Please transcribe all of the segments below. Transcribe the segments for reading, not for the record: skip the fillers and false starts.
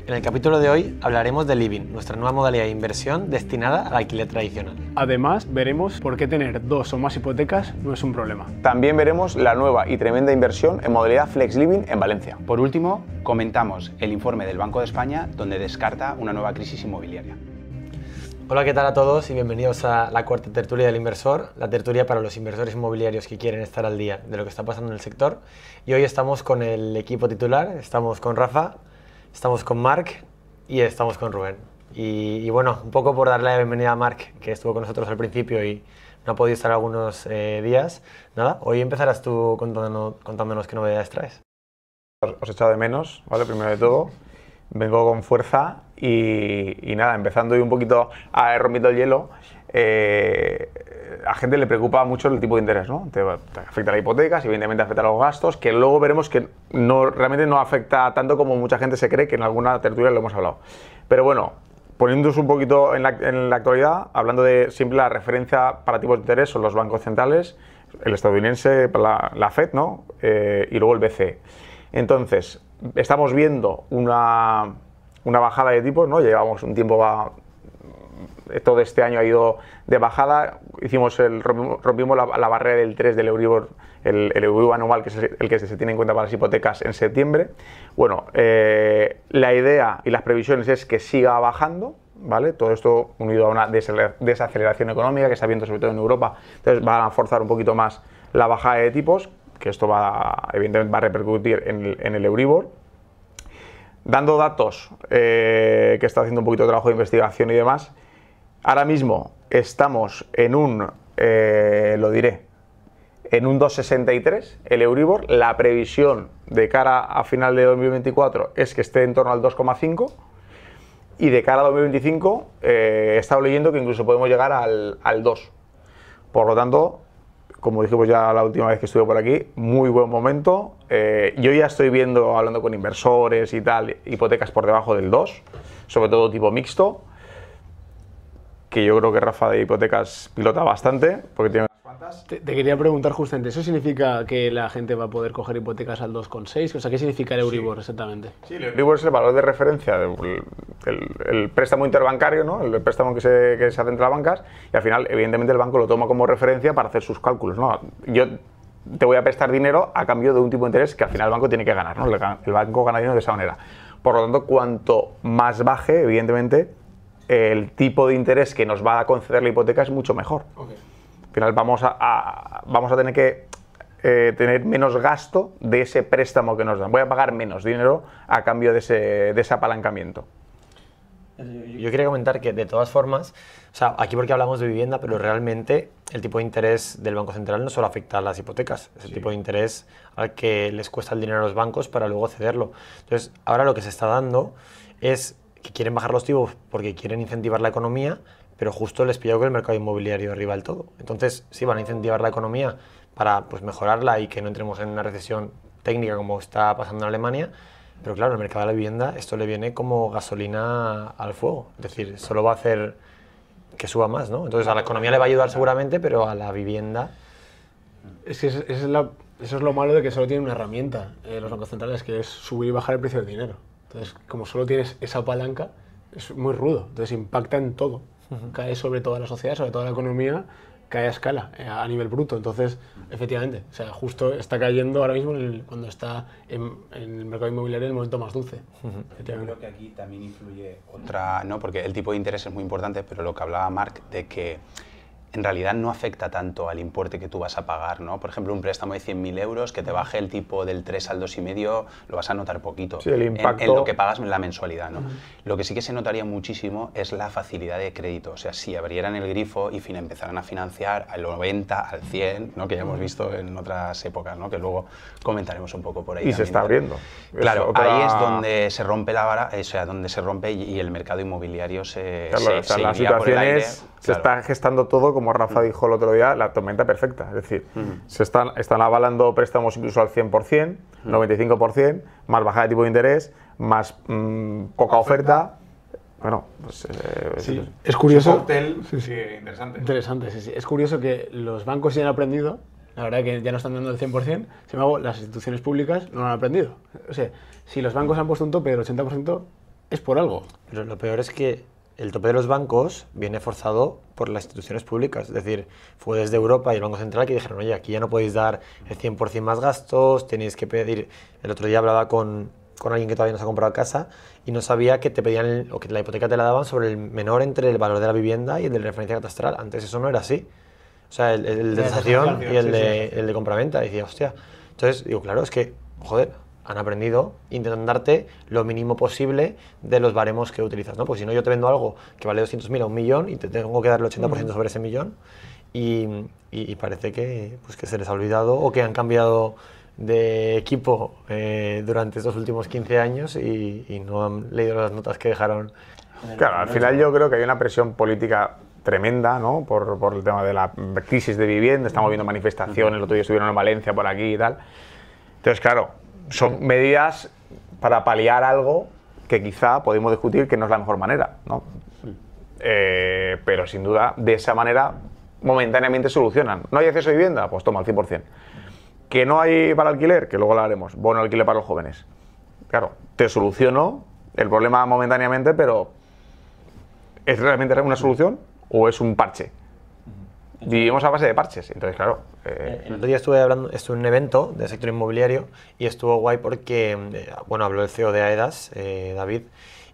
En el capítulo de hoy hablaremos de Living, nuestra nueva modalidad de inversión destinada al alquiler tradicional. Además, veremos por qué tener dos o más hipotecas no es un problema. También veremos la nueva y tremenda inversión en modalidad Flex Living en Valencia. Por último, comentamos el informe del Banco de España donde descarta una nueva crisis inmobiliaria. Hola, ¿qué tal a todos? Y bienvenidos a la cuarta tertulia del inversor, la tertulia para los inversores inmobiliarios que quieren estar al día de lo que está pasando en el sector. Y hoy estamos con el equipo titular, estamos con Rafa, estamos con Marc y estamos con Rubén. Y bueno, un poco por darle la bienvenida a Marc, que estuvo con nosotros al principio y no ha podido estar algunos días. Nada, hoy empezarás tú contándonos qué novedades traes. Os he echado de menos, ¿vale? Primero de todo, vengo con fuerza y nada, empezando hoy un poquito a rompiendo el hielo. A gente le preocupa mucho el tipo de interés, ¿no? Te afecta a las hipotecas, evidentemente afecta a los gastos, que luego veremos que realmente no afecta tanto como mucha gente se cree, que en alguna tertulia lo hemos hablado. Pero bueno, poniéndonos un poquito en la actualidad, hablando de siempre la referencia para tipos de interés son los bancos centrales, el estadounidense, la Fed, ¿no? Y luego el BCE. Entonces, estamos viendo una bajada de tipos, ¿no? Llevamos un tiempo, todo este año ha ido de bajada, rompimos la barrera del 3 del Euribor, el Euribor anual, que es el que se tiene en cuenta para las hipotecas en septiembre. Bueno, la idea y las previsiones es que siga bajando, ¿vale? Todo esto unido a una desaceleración económica que está viendo sobre todo en Europa, entonces va a forzar un poquito más la bajada de tipos, que esto evidentemente va a repercutir en el Euribor. Dando datos, que está haciendo un poquito de trabajo de investigación y demás, ahora mismo estamos en un 2,63 el Euribor. La previsión de cara a final de 2024 es que esté en torno al 2,5 y de cara a 2025 he estado leyendo que incluso podemos llegar al 2. Por lo tanto, como dijimos ya la última vez que estuve por aquí, muy buen momento. Yo ya estoy viendo, hablando con inversores y tal, hipotecas por debajo del 2, sobre todo tipo mixto, que yo creo que Rafa de hipotecas pilota bastante, porque tiene unas cuantas. Te quería preguntar justamente, ¿eso significa que la gente va a poder coger hipotecas al 2,6? O sea, ¿qué significa el Euribor exactamente? Sí, el Euribor es el valor de referencia, el préstamo interbancario, ¿no? El préstamo que se hace entre las bancas, y al final, evidentemente, el banco lo toma como referencia para hacer sus cálculos, ¿no? Yo te voy a prestar dinero a cambio de un tipo de interés que al final el banco tiene que ganar, ¿no? El banco gana dinero de esa manera. Por lo tanto, cuanto más baje, evidentemente, el tipo de interés que nos va a conceder la hipoteca es mucho mejor. Okay. Al final vamos a tener que tener menos gasto de ese préstamo que nos dan. Voy a pagar menos dinero a cambio de ese apalancamiento. Yo quería comentar que de todas formas, o sea, aquí porque hablamos de vivienda, pero realmente el tipo de interés del Banco Central no solo afecta a las hipotecas, es el tipo de interés al que les cuesta el dinero a los bancos para luego cederlo. Entonces, ahora lo que se está dando es que quieren bajar los tipos porque quieren incentivar la economía, pero justo les pilló con el mercado inmobiliario arriba del todo. Entonces, sí, van a incentivar la economía para pues, mejorarla y que no entremos en una recesión técnica como está pasando en Alemania, pero claro, el mercado de la vivienda, esto le viene como gasolina al fuego. Es decir, solo va a hacer que suba más, ¿no? Entonces, a la economía le va a ayudar seguramente, pero a la vivienda... Es que eso es lo malo de que solo tienen una herramienta, los bancos centrales, que es subir y bajar el precio del dinero. Entonces, como solo tienes esa palanca, es muy rudo. Entonces, impacta en todo. Cae sobre toda la sociedad, sobre toda la economía, cae a escala, a nivel bruto. Entonces, efectivamente, o sea, justo está cayendo ahora mismo cuando está en el mercado inmobiliario en el momento más dulce. Yo creo que aquí también influye otra, ¿no? Porque el tipo de interés es muy importante, pero lo que hablaba Marc de que en realidad no afecta tanto al importe que tú vas a pagar, ¿no? Por ejemplo, un préstamo de 100.000 euros, que te baje el tipo del 3 al 2,5, lo vas a notar poquito. Sí, el impacto... en lo que pagas en la mensualidad, ¿no? Lo que sí que se notaría muchísimo es la facilidad de crédito. O sea, si abrieran el grifo y empezaran a financiar al 90, al 100, ¿no? Que ya hemos visto en otras épocas, ¿no? Que luego comentaremos un poco por ahí. Y se está abriendo. Claro, ahí es donde se rompe la vara, o sea, donde se rompe y el mercado inmobiliario se la situación es... Se está gestando todo, como Rafa dijo el otro día, la tormenta perfecta. Es decir, se están avalando préstamos incluso al 100%, 95%, más bajada de tipo de interés, más poca oferta. Bueno, pues... sí, es curioso. Es un cóctel interesante. Interesante, sí, sí. Es curioso que los bancos ya han aprendido, la verdad que ya no están dando el 100%, sin embargo, las instituciones públicas no lo han aprendido. O sea, si los bancos han puesto un tope del 80%, es por algo. Pero lo peor es que el tope de los bancos viene forzado por las instituciones públicas. Es decir, fue desde Europa y el Banco Central que dijeron, oye, aquí ya no podéis dar el 100% más gastos, tenéis que pedir... El otro día hablaba con alguien que todavía no se ha comprado casa y no sabía que te pedían, o que la hipoteca te la daban sobre el menor entre el valor de la vivienda y el de la referencia catastral. Antes eso no era así. O sea, el de tasación y el de compraventa. Y decía, hostia. Entonces, digo, claro, es que, joder, han aprendido, intentan darte lo mínimo posible de los baremos que utilizas, ¿no? Porque si no, yo te vendo algo que vale 200.000 a 1 millón y te tengo que dar el 80% sobre ese millón y parece que, pues, que se les ha olvidado o que han cambiado de equipo durante estos últimos 15 años y no han leído las notas que dejaron. Claro, al final yo creo que hay una presión política tremenda, ¿no? Por el tema de la crisis de vivienda, estamos viendo manifestaciones, el otro día estuvieron en Valencia por aquí y tal. Entonces, claro, son medidas para paliar algo que quizá podemos discutir que no es la mejor manera, ¿no? Pero sin duda, de esa manera, momentáneamente solucionan. ¿No hay acceso a vivienda? Pues toma, al 100%. ¿Que no hay para alquiler? Que luego lo haremos. Bono alquiler para los jóvenes. Claro, te soluciono el problema momentáneamente, pero ¿es realmente una solución o es un parche? Vivimos a base de parches, entonces claro... El otro día estuve en un evento del sector inmobiliario y estuvo guay porque, bueno, habló el CEO de AEDAS, David,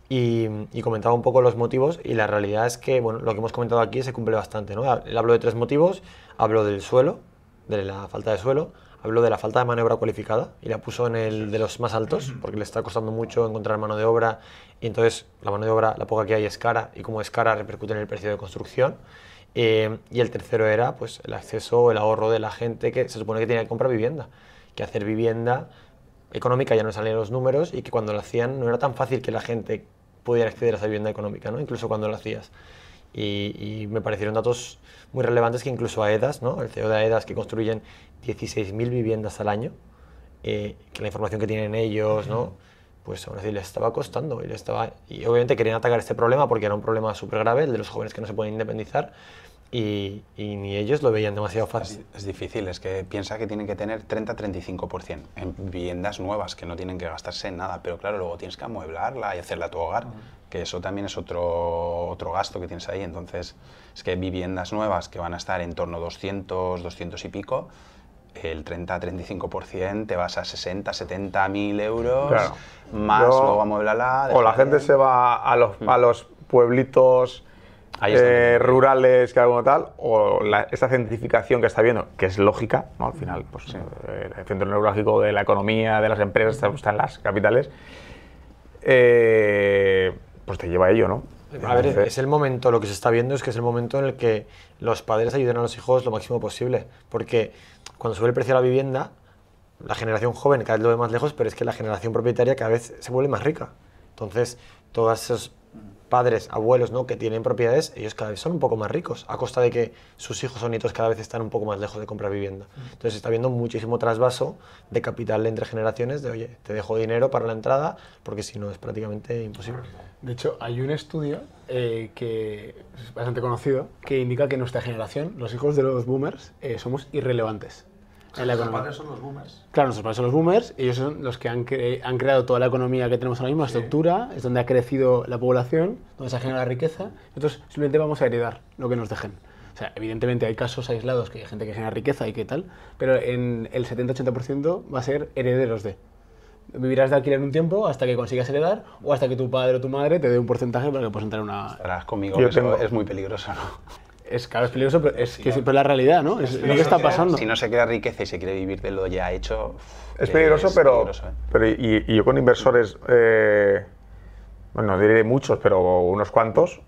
y comentaba un poco los motivos y la realidad es que, bueno, lo que hemos comentado aquí se cumple bastante, ¿no? Él habló de 3 motivos, habló del suelo, de la falta de suelo, habló de la falta de mano de obra cualificada y la puso en el de los más altos porque le está costando mucho encontrar mano de obra y entonces la mano de obra, la poca que hay es cara y como es cara repercute en el precio de construcción. Y el tercero era pues, el acceso, el ahorro de la gente que se supone que tenía que comprar vivienda, que hacer vivienda económica ya no salían los números y que cuando lo hacían no era tan fácil que la gente pudiera acceder a esa vivienda económica, ¿no? Incluso cuando lo hacías. Y me parecieron datos muy relevantes que incluso AEDAS, ¿no? El CEO de AEDAS, que construyen 16.000 viviendas al año, que la información que tienen ellos, ¿no? Pues aún así les estaba costando y obviamente querían atacar este problema porque era un problema súper grave, el de los jóvenes que no se pueden independizar y ni ellos lo veían demasiado fácil. Es difícil, es que piensa que tienen que tener 30-35% en viviendas nuevas que no tienen que gastarse en nada, pero claro, luego tienes que amueblarla y hacerla a tu hogar, que eso también es otro gasto que tienes ahí, entonces es que viviendas nuevas que van a estar en torno a 200 y pico, el 30-35% te vas a 60-70.000 euros, claro. Más luego amueblarla. O la gente se va a los pueblitos rurales que algo tal, o esta centrificación que está viendo, que es lógica, ¿no? Al final, pues, el centro neurálgico de la economía, de las empresas, está en las capitales, pues te lleva a ello, ¿no? A ver, es el momento, lo que se está viendo es que es el momento en el que los padres ayuden a los hijos lo máximo posible, porque cuando sube el precio de la vivienda, la generación joven cada vez lo ve más lejos, pero es que la generación propietaria cada vez se vuelve más rica. Entonces, todos esos padres, abuelos, ¿no? que tienen propiedades, ellos cada vez son un poco más ricos, a costa de que sus hijos o nietos cada vez están un poco más lejos de comprar vivienda. Entonces, está habiendo muchísimo trasvaso de capital entre generaciones, de oye, te dejo dinero para la entrada, porque si no es prácticamente imposible. De hecho, hay un estudio que es bastante conocido que indica que nuestra generación, los hijos de los boomers, somos irrelevantes en la economía. ¿Nuestros padres son los boomers? Claro, nuestros padres son los boomers, ellos son los que han creado toda la economía que tenemos ahora mismo, la estructura, es donde ha crecido la población, donde se ha generado la riqueza, nosotros simplemente vamos a heredar lo que nos dejen. O sea, evidentemente hay casos aislados que hay gente que genera riqueza y qué tal, pero en el 70-80% va a ser herederos de. Vivirás de alquiler un tiempo hasta que consigas heredar o hasta que tu padre o tu madre te dé un porcentaje para que puedas entrar en una... Estarás conmigo, que eso es muy peligroso, ¿no? Claro, es peligroso, pero es que siempre es la realidad, ¿no? Es lo que está pasando. Si no se crea riqueza y se quiere vivir de lo ya hecho... Es peligroso, pero yo con inversores, bueno, diré muchos, pero unos cuantos,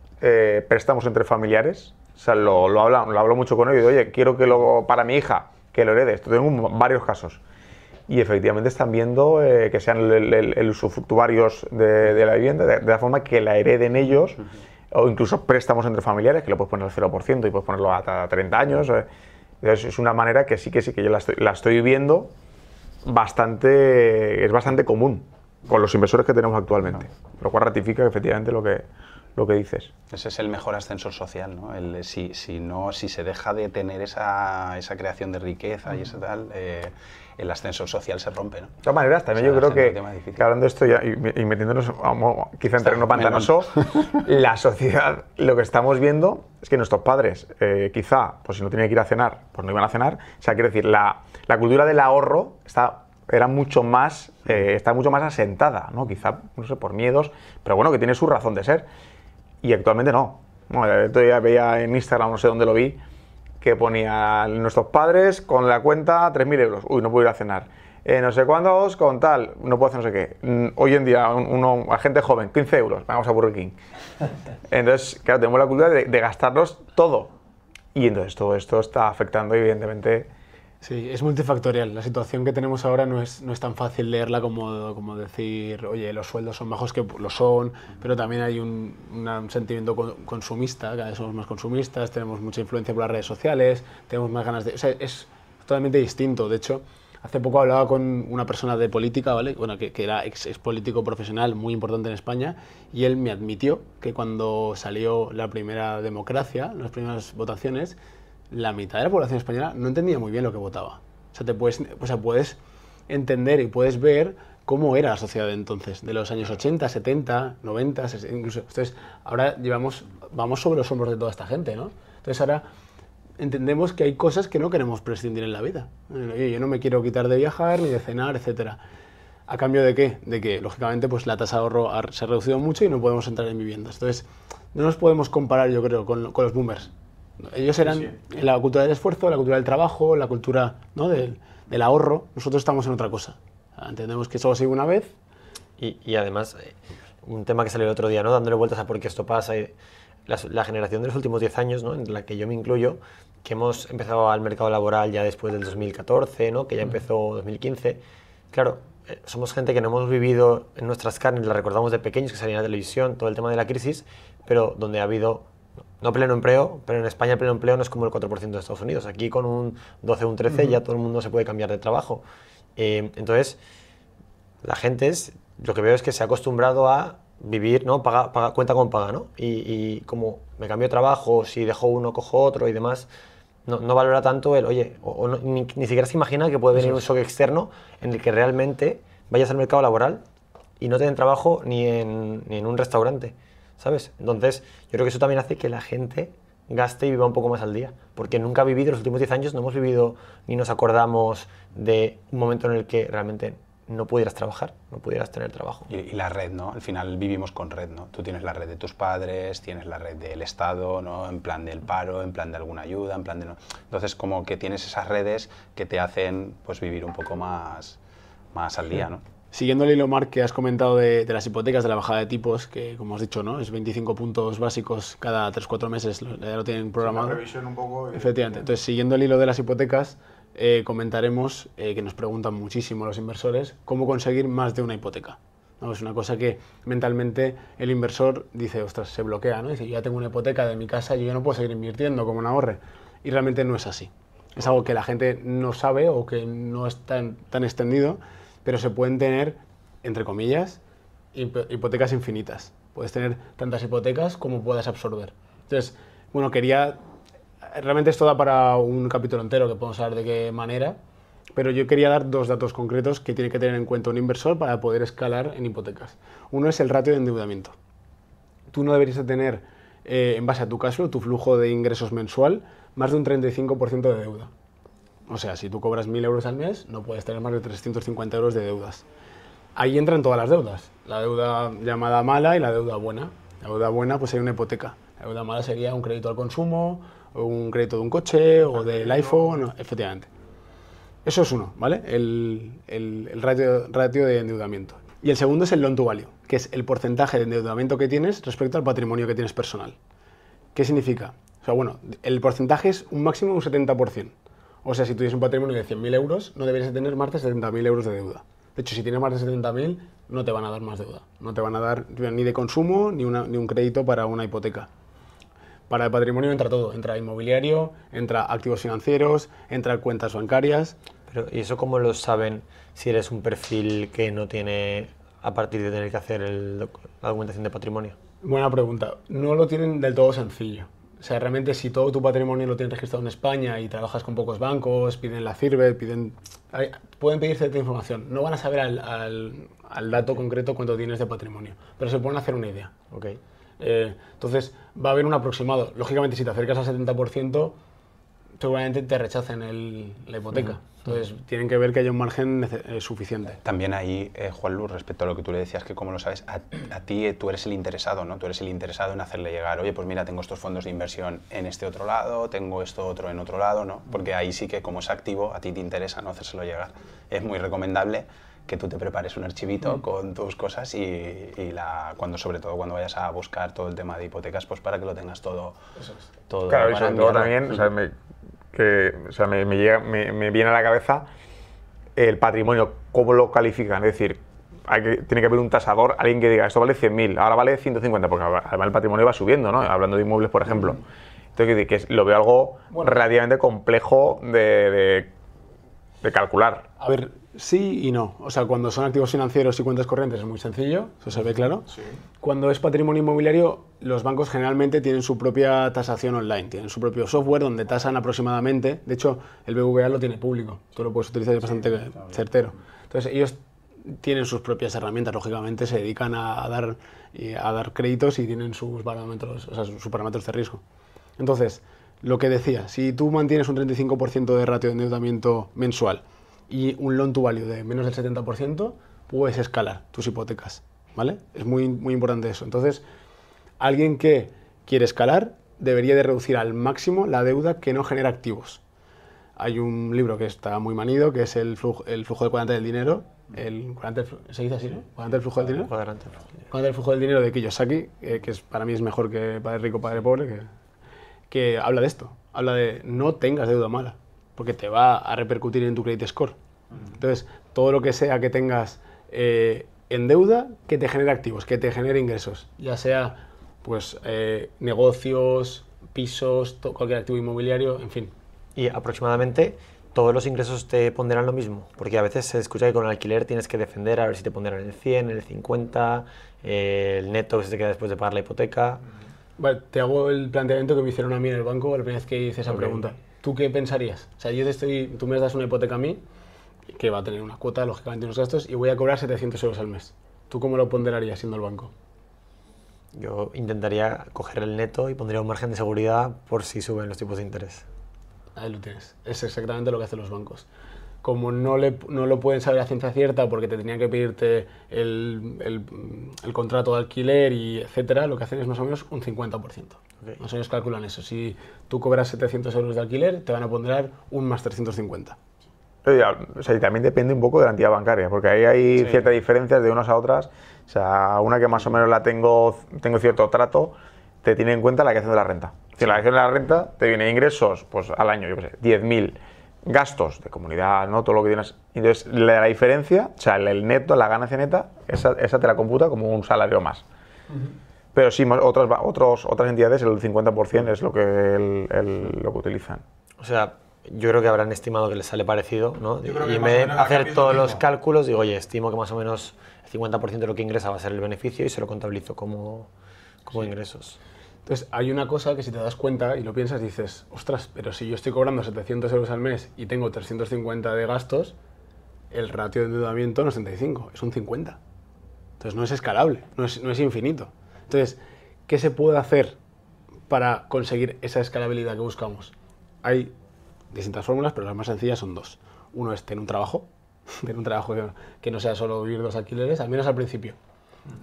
préstamos entre familiares, o sea, lo hablo mucho con ellos, y digo, oye, quiero que para mi hija, que lo herede. Esto tengo varios casos. Y efectivamente están viendo que sean el usufructuarios de la vivienda, de la forma que la hereden ellos, o incluso préstamos entre familiares, que lo puedes poner al 0% y puedes ponerlo hasta 30 años. Es una manera que sí que yo la estoy viendo es bastante común con los inversores que tenemos actualmente, lo cual ratifica efectivamente lo lo que dices. Ese es el mejor ascensor social, ¿no? Si se deja de tener esa creación de riqueza y esa tal, el ascensor social se rompe, ¿no? De todas maneras, también yo creo que hablando de esto ya, y metiéndonos quizá en terreno pantanoso, la sociedad, lo que estamos viendo es que nuestros padres, quizá, pues si no tenían que ir a cenar, pues no iban a cenar. O sea, quiero decir, la cultura del ahorro está mucho más asentada, ¿no? Quizá, no sé, por miedos, pero bueno, que tiene su razón de ser. Y actualmente no. Bueno, todavía veía en Instagram, no sé dónde lo vi, que ponía nuestros padres con la cuenta 3.000 euros. Uy, no puedo ir a cenar. No sé cuántos con tal, no puedo hacer no sé qué. Hoy en día, a gente joven, 15 euros, vamos a Burger King. Entonces, claro, tenemos la cultura de gastarnos todo. Y entonces todo esto está afectando, evidentemente. Sí, es multifactorial. La situación que tenemos ahora no es tan fácil leerla como decir, oye, los sueldos son bajos, que lo son, pero también hay un sentimiento consumista, cada vez somos más consumistas, tenemos mucha influencia por las redes sociales, tenemos más ganas de... O sea, es totalmente distinto. De hecho, hace poco hablaba con una persona de política, ¿vale? Bueno, que era ex político profesional muy importante en España, y él me admitió que cuando salió la primera democracia, las primeras votaciones, la mitad de la población española no entendía muy bien lo que votaba. O sea, puedes entender y puedes ver cómo era la sociedad de entonces, de los años 80, 70, 90, incluso. Entonces, ahora vamos sobre los hombros de toda esta gente, ¿no? Entonces, ahora entendemos que hay cosas que no queremos prescindir en la vida. Yo no me quiero quitar de viajar, ni de cenar, etcétera. ¿A cambio de qué? De que, lógicamente, pues la tasa de ahorro se ha reducido mucho y no podemos entrar en viviendas. Entonces, no nos podemos comparar, yo creo, con los boomers. Ellos eran la cultura del esfuerzo, la cultura del trabajo, la cultura, ¿no?, del ahorro. Nosotros estamos en otra cosa. Entendemos que solo se vive una vez. Y además, un tema que salió el otro día, ¿no?, dándole vueltas a por qué esto pasa, la generación de los últimos 10 años, ¿no?, en la que yo me incluyo, que hemos empezado al mercado laboral ya después del 2014, ¿no?, que ya empezó 2015. Claro, somos gente que no hemos vivido en nuestras carnes, la recordamos de pequeños, que salía en la televisión, todo el tema de la crisis, pero donde ha habido... No pleno empleo, pero en España el pleno empleo no es como el 4% de Estados Unidos. Aquí con un 12 o un 13 ya todo el mundo se puede cambiar de trabajo. Entonces, la gente lo que veo es que se ha acostumbrado a vivir, ¿no?, cuenta con paga, ¿no? Y como me cambio de trabajo, si dejo uno, cojo otro y demás, no valora tanto el, oye, ni siquiera se imagina que puede venir un shock externo en el que realmente vayas al mercado laboral y no te den trabajo ni en un restaurante, ¿sabes? Entonces, yo creo que eso también hace que la gente gaste y viva un poco más al día, porque nunca ha vivido, los últimos 10 años no hemos vivido ni nos acordamos de un momento en el que realmente no pudieras trabajar, no pudieras tener trabajo. Y la red, ¿no? Al final vivimos con red, ¿no? Tú tienes la red de tus padres, tienes la red del Estado, ¿no?, en plan del paro, en plan de alguna ayuda, en plan de... ¿no? Entonces, como que tienes esas redes que te hacen, pues, vivir un poco más al día, ¿no? Siguiendo el hilo, Marc, que has comentado de las hipotecas, de la bajada de tipos, que como has dicho, ¿no?, es 25 puntos básicos cada 3-4 meses, ya lo tienen programado. Una revisión un poco... Efectivamente. Entonces, siguiendo el hilo de las hipotecas, comentaremos, que nos preguntan muchísimo los inversores, cómo conseguir más de una hipoteca, ¿no? Es una cosa que mentalmente el inversor dice, ostras, se bloquea, ¿no? Dice, yo ya tengo una hipoteca de mi casa y yo ya no puedo seguir invirtiendo como un ahorre. Y realmente no es así. Es algo que la gente no sabe o que no es tan extendido, pero se pueden tener, entre comillas, hipotecas infinitas. Puedes tener tantas hipotecas como puedas absorber. Entonces, bueno, realmente esto da para un capítulo entero, que podemos hablar de qué manera, pero yo quería dar 2 datos concretos que tiene que tener en cuenta un inversor para poder escalar en hipotecas. Uno es el ratio de endeudamiento. Tú no deberías de tener, en base a tu cash flow, tu flujo de ingresos mensual, más de un 35% de deuda. O sea, si tú cobras 1.000 euros al mes, no puedes tener más de 350 euros de deudas. Ahí entran todas las deudas. La deuda llamada mala y la deuda buena. La deuda buena, pues sería una hipoteca. La deuda mala sería un crédito al consumo, o un crédito de un coche, o del iPhone, efectivamente. Eso es uno, ¿vale? El ratio de endeudamiento. Y el segundo es el loan to value, que es el porcentaje de endeudamiento que tienes respecto al patrimonio que tienes personal. ¿Qué significa? O sea, bueno, el porcentaje es un máximo de un 70%. O sea, si tú tienes un patrimonio de 100.000 euros, no deberías tener más de 70.000 euros de deuda. De hecho, si tienes más de 70.000, no te van a dar más deuda. No te van a dar ni de consumo ni un crédito para una hipoteca. Para el patrimonio entra todo. Entra inmobiliario, entra activos financieros, entra cuentas bancarias. Pero, ¿y eso cómo lo saben si eres un perfil que no tiene a partir de tener que hacer la documentación de patrimonio? Buena pregunta. No lo tienen del todo sencillo. O sea, realmente si todo tu patrimonio lo tienes registrado en España y trabajas con pocos bancos, piden la CIRBE, pueden pedir cierta información. No van a saber al dato concreto cuánto tienes de patrimonio, pero se pueden hacer una idea. Okay. Entonces, va a haber un aproximado. Lógicamente, si te acercas al 70%, seguramente te rechacen la hipoteca. Entonces, tienen que ver que haya un margen suficiente. También ahí, Juan Luz, respecto a lo que tú le decías, que como lo sabes, a ti tú eres el interesado, ¿no? Tú eres el interesado en hacerle llegar, oye, pues mira, tengo estos fondos de inversión en este otro lado, tengo esto otro en otro lado, ¿no? Porque ahí sí que, como es activo, a ti te interesa, ¿no?, hacérselo llegar. Es muy recomendable que tú te prepares un archivito con tus cosas sobre todo cuando vayas a buscar todo el tema de hipotecas, pues para que lo tengas todo. Eso es. Todo claro, y sobre todo también, me viene a la cabeza el patrimonio, cómo lo califican, es decir, tiene que haber un tasador, alguien que diga, esto vale 100.000, ahora vale 150, porque además el patrimonio va subiendo, ¿no? Hablando de inmuebles, por ejemplo. Entonces, que lo veo algo relativamente complejo de calcular. A ver, sí y no. O sea, cuando son activos financieros y cuentas corrientes es muy sencillo, eso se ve claro. Sí. Cuando es patrimonio inmobiliario, los bancos generalmente tienen su propia tasación online, tienen su propio software donde tasan aproximadamente. De hecho, el BBVA lo tiene público, tú lo puedes utilizar, es bastante certero. Entonces, ellos tienen sus propias herramientas, lógicamente se dedican a dar créditos y tienen sus parámetros, o sea, sus parámetros de riesgo. Entonces, lo que decía, si tú mantienes un 35% de ratio de endeudamiento mensual y un loan to value de menos del 70%, puedes escalar tus hipotecas, ¿vale? Es muy, muy importante eso. Entonces, alguien que quiere escalar debería de reducir al máximo la deuda que no genera activos. Hay un libro que está muy manido, que es el flujo del cuadrante del dinero. ¿Se dice así, no? ¿Cuadrante del flujo del dinero? Cuadrante del flujo del dinero de Kiyosaki, para mí es mejor que Padre Rico, Padre Pobre, que habla de esto. Habla de no tengas deuda mala, porque te va a repercutir en tu credit score. Entonces, todo lo que sea que tengas en deuda, que te genere activos, que te genere ingresos, ya sea pues negocios, pisos, cualquier activo inmobiliario, en fin. Y aproximadamente todos los ingresos te pondrán lo mismo, porque a veces se escucha que con el alquiler tienes que defender a ver si te pondrán el 100, el 50, el neto que se te queda después de pagar la hipoteca. Vale, te hago el planteamiento que me hicieron a mí en el banco la primera vez que hice esa pregunta. ¿Tú qué pensarías? O sea, tú me das una hipoteca a mí, que va a tener una cuota, lógicamente unos gastos, y voy a cobrar 700 euros al mes. ¿Tú cómo lo ponderarías siendo el banco? Yo intentaría coger el neto y pondría un margen de seguridad por si suben los tipos de interés. Ahí lo tienes. Es exactamente lo que hacen los bancos. Como no lo pueden saber a ciencia cierta porque te tenían que pedirte el contrato de alquiler y etcétera, lo que hacen es más o menos un 50%. Okay. Más o menos calculan eso. Si tú cobras 700 euros de alquiler, te van a poner un más 350. O sea, y también depende un poco de la entidad bancaria, porque ahí hay ciertas diferencias de unas a otras. O sea, una que más o menos tengo cierto trato, te tiene en cuenta la creación de la renta. Si la creación de la renta te viene ingresos pues al año, yo qué sé, 10.000, gastos de comunidad, ¿no? Todo lo que tienes. Entonces, la diferencia, o sea, el neto, la ganancia neta, esa te la computa como un salario más. Pero sí, otras entidades, el 50% es lo que utilizan. O sea, yo creo que habrán estimado que les sale parecido, ¿no? Y en vez de hacer todos los cálculos, digo, oye, estimo que más o menos el 50% de lo que ingresa va a ser el beneficio y se lo contabilizo como ingresos. Entonces, hay una cosa que si te das cuenta y lo piensas, dices, ostras, pero si yo estoy cobrando 700 euros al mes y tengo 350 de gastos, el ratio de endeudamiento no es 35, es un 50. Entonces, no es escalable, no es infinito. Entonces, ¿qué se puede hacer para conseguir esa escalabilidad que buscamos? Hay distintas fórmulas, pero las más sencillas son dos. Uno es tener un trabajo que no sea solo vivir dos alquileres, al menos al principio.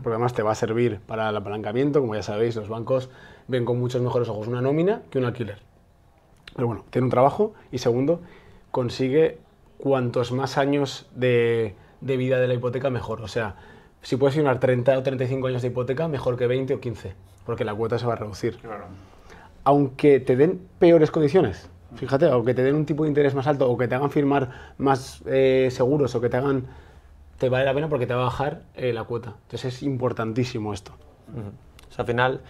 Porque además te va a servir para el apalancamiento, como ya sabéis, los bancos ven con muchos mejores ojos una nómina que un alquiler. Pero bueno, tiene un trabajo y segundo, consigue cuantos más años de vida de la hipoteca mejor. O sea, si puedes firmar 30 o 35 años de hipoteca, mejor que 20 o 15, porque la cuota se va a reducir. Claro. Aunque te den peores condiciones, fíjate, aunque te den un tipo de interés más alto o que te hagan firmar más seguros o que te vale la pena porque te va a bajar la cuota. Entonces es importantísimo esto. O sea, al final,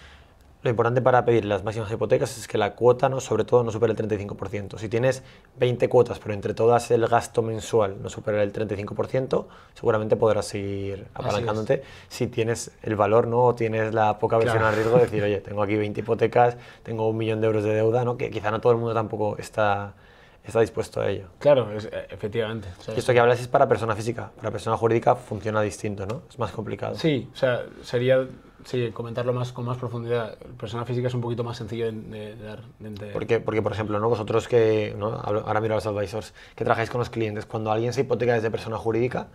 lo importante para pedir las máximas hipotecas es que la cuota, ¿no?, sobre todo, no supere el 35%. Si tienes 20 cuotas, pero entre todas el gasto mensual no supera el 35%, seguramente podrás seguir apalancándote si tienes el valor, ¿no?, o tienes la poca versión al riesgo de decir, oye, tengo aquí 20 hipotecas, tengo 1 millón de euros de deuda, ¿no?, que quizá no todo el mundo tampoco está dispuesto a ello. Claro, efectivamente. O sea, y esto que hablas es para persona física. Para persona jurídica funciona distinto, ¿no? Es más complicado. Sí, o sea, sería comentarlo con más profundidad. Persona física es un poquito más sencillo de dar. Porque, por ejemplo, ¿no?, vosotros que, ¿no?, ahora miro a los advisors, que trabajáis con los clientes, cuando alguien se hipoteca desde persona jurídica,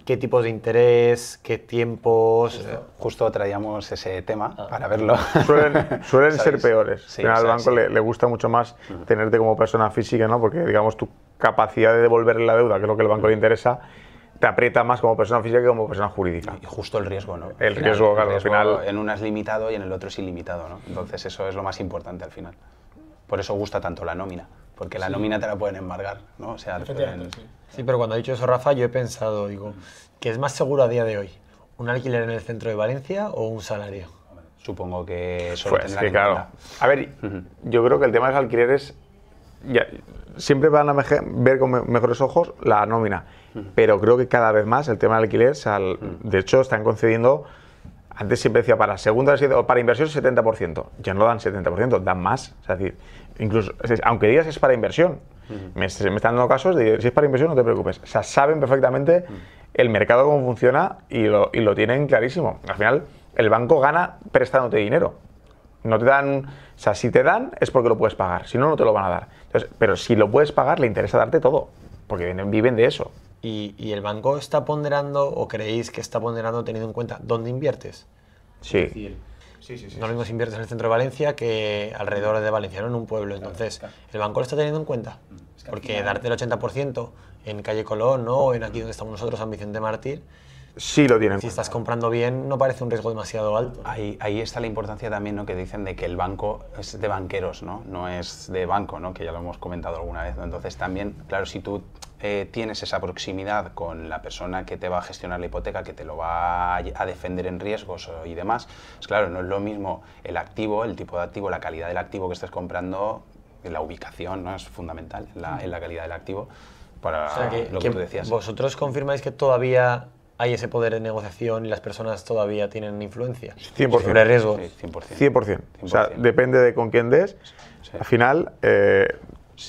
¿qué tipos de interés, qué tiempos? Justo traíamos ese tema para verlo. Suelen ser peores. Sí, al banco sí. le gusta mucho más tenerte como persona física, ¿no? Porque, digamos, tu capacidad de devolverle la deuda, que es lo que al banco le interesa, te aprieta más como persona física que como persona jurídica. Y justo el riesgo, ¿no? El riesgo, claro, al final. En una es limitado y en el otro es ilimitado, ¿no? Entonces eso es lo más importante al final. Por eso gusta tanto la nómina, porque la nómina te la pueden embargar, ¿no? O sea, Sí, pero cuando ha dicho eso, Rafa, yo he pensado, digo, ¿qué es más seguro a día de hoy? ¿Un alquiler en el centro de Valencia o un salario? Supongo que eso Pues tendrán que en claro. cuenta. A ver, yo creo que el tema de los alquileres siempre van a ver con mejores ojos la nómina, pero creo que cada vez más el tema del alquiler, de hecho, están concediendo, antes siempre decía para segunda o para inversión 70%, ya no dan 70%, dan más. Es decir, incluso, aunque digas es para inversión, me están dando casos de si es para inversión no te preocupes. O sea, saben perfectamente el mercado cómo funciona y lo tienen clarísimo. Al final, el banco gana prestándote dinero. No te dan, o sea, si te dan es porque lo puedes pagar, si no, no te lo van a dar. Entonces, pero si lo puedes pagar, le interesa darte todo, porque viven de eso. ¿Y el banco está ponderando, o creéis que está ponderando teniendo en cuenta dónde inviertes? Sí. No lo mismo si inviertes en el centro de Valencia que alrededor de Valencia, ¿no?, en un pueblo. Entonces, ¿el banco lo está teniendo en cuenta? Porque darte el 80% en Calle Colón, ¿no?, o en aquí donde estamos nosotros, San Vicente Mártir, Sí lo tienen. si estás comprando bien, no parece un riesgo demasiado alto. Ahí está la importancia también, ¿no?, que dicen de que el banco es de banqueros, ¿no? No es de banco, ¿no?, que ya lo hemos comentado alguna vez, ¿no? Entonces también, claro, si tú tienes esa proximidad con la persona que te va a gestionar la hipoteca, que te lo va a defender en riesgos y demás, pues claro, no es lo mismo el activo, el tipo de activo, la calidad del activo que estés comprando, la ubicación, ¿no?, es fundamental en la calidad del activo para O sea, lo que tú decías. ¿Vosotros confirmáis que todavía hay ese poder de negociación y las personas todavía tienen influencia 100%. sobre riesgos? Sí, 100%. 100%. O sea, 100%. depende de con quién des. Sí. Al final,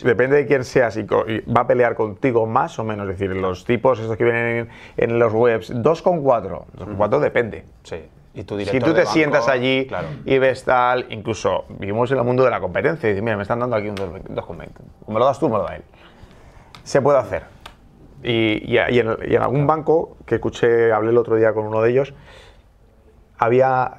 depende de quién seas y va a pelear contigo más o menos. Es decir, los tipos estos que vienen en los webs, 2,4. 2,4 depende. Sí. Y tu Si director tú te de banco, sientas allí claro. y ves tal, incluso vivimos en el mundo de la competencia y dices, mira, me están dando aquí un 2,20. Me lo das tú, me lo da él. Se puede hacer. Y en algún banco que escuché, hablé el otro día con uno de ellos,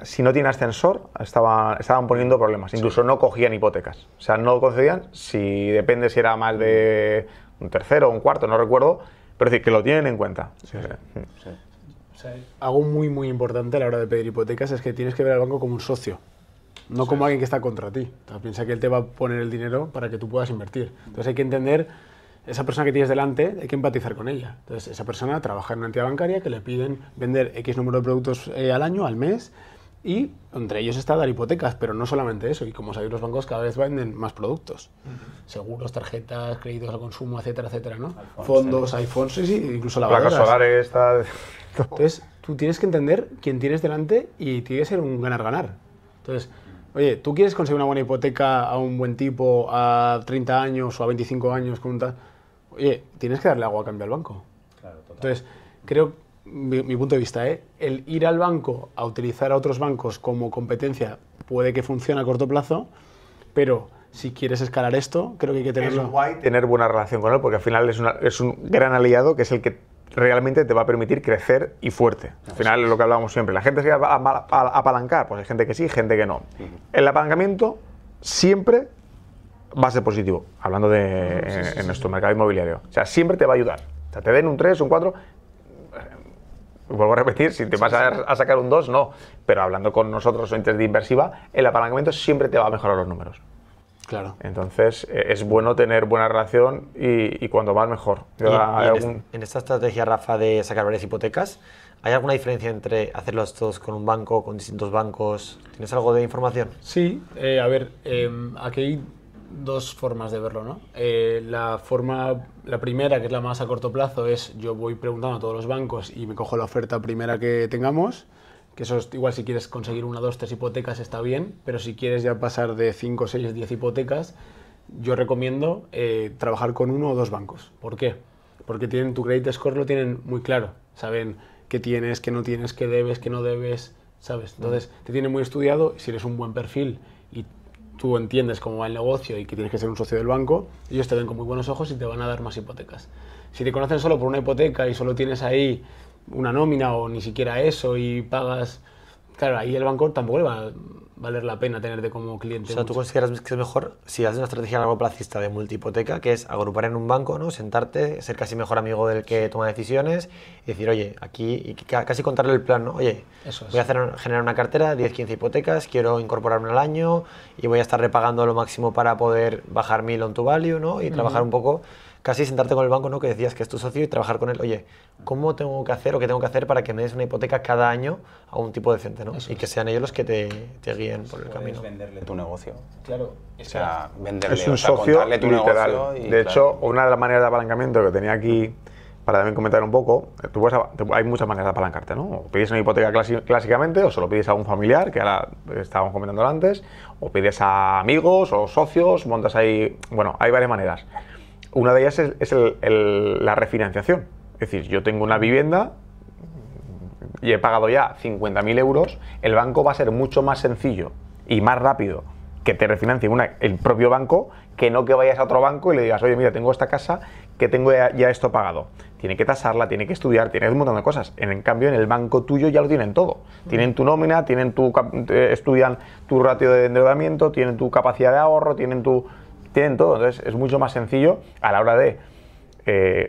si no tiene ascensor, estaban poniendo problemas. Incluso no cogían hipotecas. O sea, no concedían, depende si era más de un tercero o un cuarto, no recuerdo, pero es decir, que lo tienen en cuenta. Sí. O sea, algo muy, muy importante a la hora de pedir hipotecas es que tienes que ver al banco como un socio, no como alguien que está contra ti. O sea, piensa que él te va a poner el dinero para que tú puedas invertir. Entonces hay que entender, esa persona que tienes delante, hay que empatizar con ella. Entonces esa persona trabaja en una entidad bancaria que le piden vender X número de productos al año, al mes, y entre ellos está dar hipotecas, pero no solamente eso. Y como sabéis, los bancos cada vez venden más productos. Seguros, tarjetas, créditos al consumo, etcétera, etcétera, ¿no? Fondos, iPhones, sí, incluso lavadoras. Placas solares, tal. Entonces, tú tienes que entender quién tienes delante y tiene que ser un ganar-ganar. Entonces, oye, ¿tú quieres conseguir una buena hipoteca a un buen tipo a 30 años o a 25 años con un tal? Oye, tienes que darle agua a cambio al banco. Claro, total. Entonces, creo, mi punto de vista, el ir al banco a utilizar a otros bancos como competencia puede que funcione a corto plazo, pero si quieres escalar esto, creo que hay que tenerlo. Es guay tener buena relación con él, porque al final es un gran aliado que es el que realmente te va a permitir crecer y fuerte. Al final es lo que hablábamos siempre. La gente se va a apalancar, pues hay gente que sí, gente que no. El apalancamiento siempre va a ser positivo, hablando en nuestro mercado inmobiliario. O sea, siempre te va a ayudar. O sea, te den un 3, un 4, vuelvo a repetir, si te vas a sacar un 2, no. Pero hablando con nosotros, entes de inversiva, el apalancamiento siempre te va a mejorar los números. Claro. Entonces, es bueno tener buena relación y cuando más mejor. En esta estrategia, Rafa, de sacar varias hipotecas, ¿Hay alguna diferencia entre hacerlos todos con un banco, con distintos bancos? ¿Tienes algo de información? Sí, a ver, aquí hay dos formas de verlo, ¿no? La primera, que es la más a corto plazo, es yo voy preguntando a todos los bancos y me cojo la oferta primera que tengamos, que eso es, igual si quieres conseguir 1, 2, 3 hipotecas está bien, pero si quieres ya pasar de 5, 6, 10 hipotecas, yo recomiendo trabajar con 1 o 2 bancos. ¿Por qué? Porque tu credit score lo tienen muy claro, saben qué tienes, qué no tienes, qué debes, qué no debes, ¿sabes? Entonces te tienen muy estudiado, si eres un buen perfil y tú entiendes cómo va el negocio y que tienes que ser un socio del banco, ellos te ven con muy buenos ojos y te van a dar más hipotecas. Si te conocen solo por una hipoteca y solo tienes ahí una nómina o ni siquiera eso y pagas, claro, ahí el banco tampoco le va a valer la pena tenerte como cliente. O sea, ¿tú consideras que es mejor si haces una estrategia a largo plazista de multihipoteca, que es agrupar en un banco, ¿no? Sentarte, ser casi mejor amigo del que toma decisiones y decir, oye, aquí, y casi contarle el plan, ¿no? Oye, voy a generar una cartera, 10, 15 hipotecas, quiero incorporarme al año y voy a estar repagando lo máximo para poder bajar mi loan to value, ¿no? Y trabajar un poco, casi sentarte con el banco, ¿no? Que decías que es tu socio y trabajar con él, oye, ¿cómo tengo que hacer o qué tengo que hacer para que me des una hipoteca cada año a un tipo decente, ¿no? Y que sean ellos los que te guíen por el camino. Venderle tu negocio. Claro. O sea, venderle, Es un socio contarle tu literal. negocio. Y, de hecho, una de las maneras de apalancamiento que tenía aquí, para también comentar un poco, hay muchas maneras de apalancarte, ¿no? O pides una hipoteca clásicamente, o se lo pides a un familiar, que ahora estábamos comentando antes, o pides a amigos o socios, montas ahí... Bueno, hay varias maneras. Una de ellas es la refinanciación. Es decir, yo tengo una vivienda y he pagado ya 50.000 euros, el banco va a ser mucho más sencillo y más rápido que te refinancie el propio banco, que no que vayas a otro banco y le digas, oye, mira, tengo esta casa que tengo ya esto pagado. Tiene que tasarla, tiene que estudiar, tiene un montón de cosas. En cambio, en el banco tuyo ya lo tienen todo. Tienen tu nómina, estudian tu ratio de endeudamiento, tienen tu capacidad de ahorro, tienen todo. Entonces, es mucho más sencillo a la hora de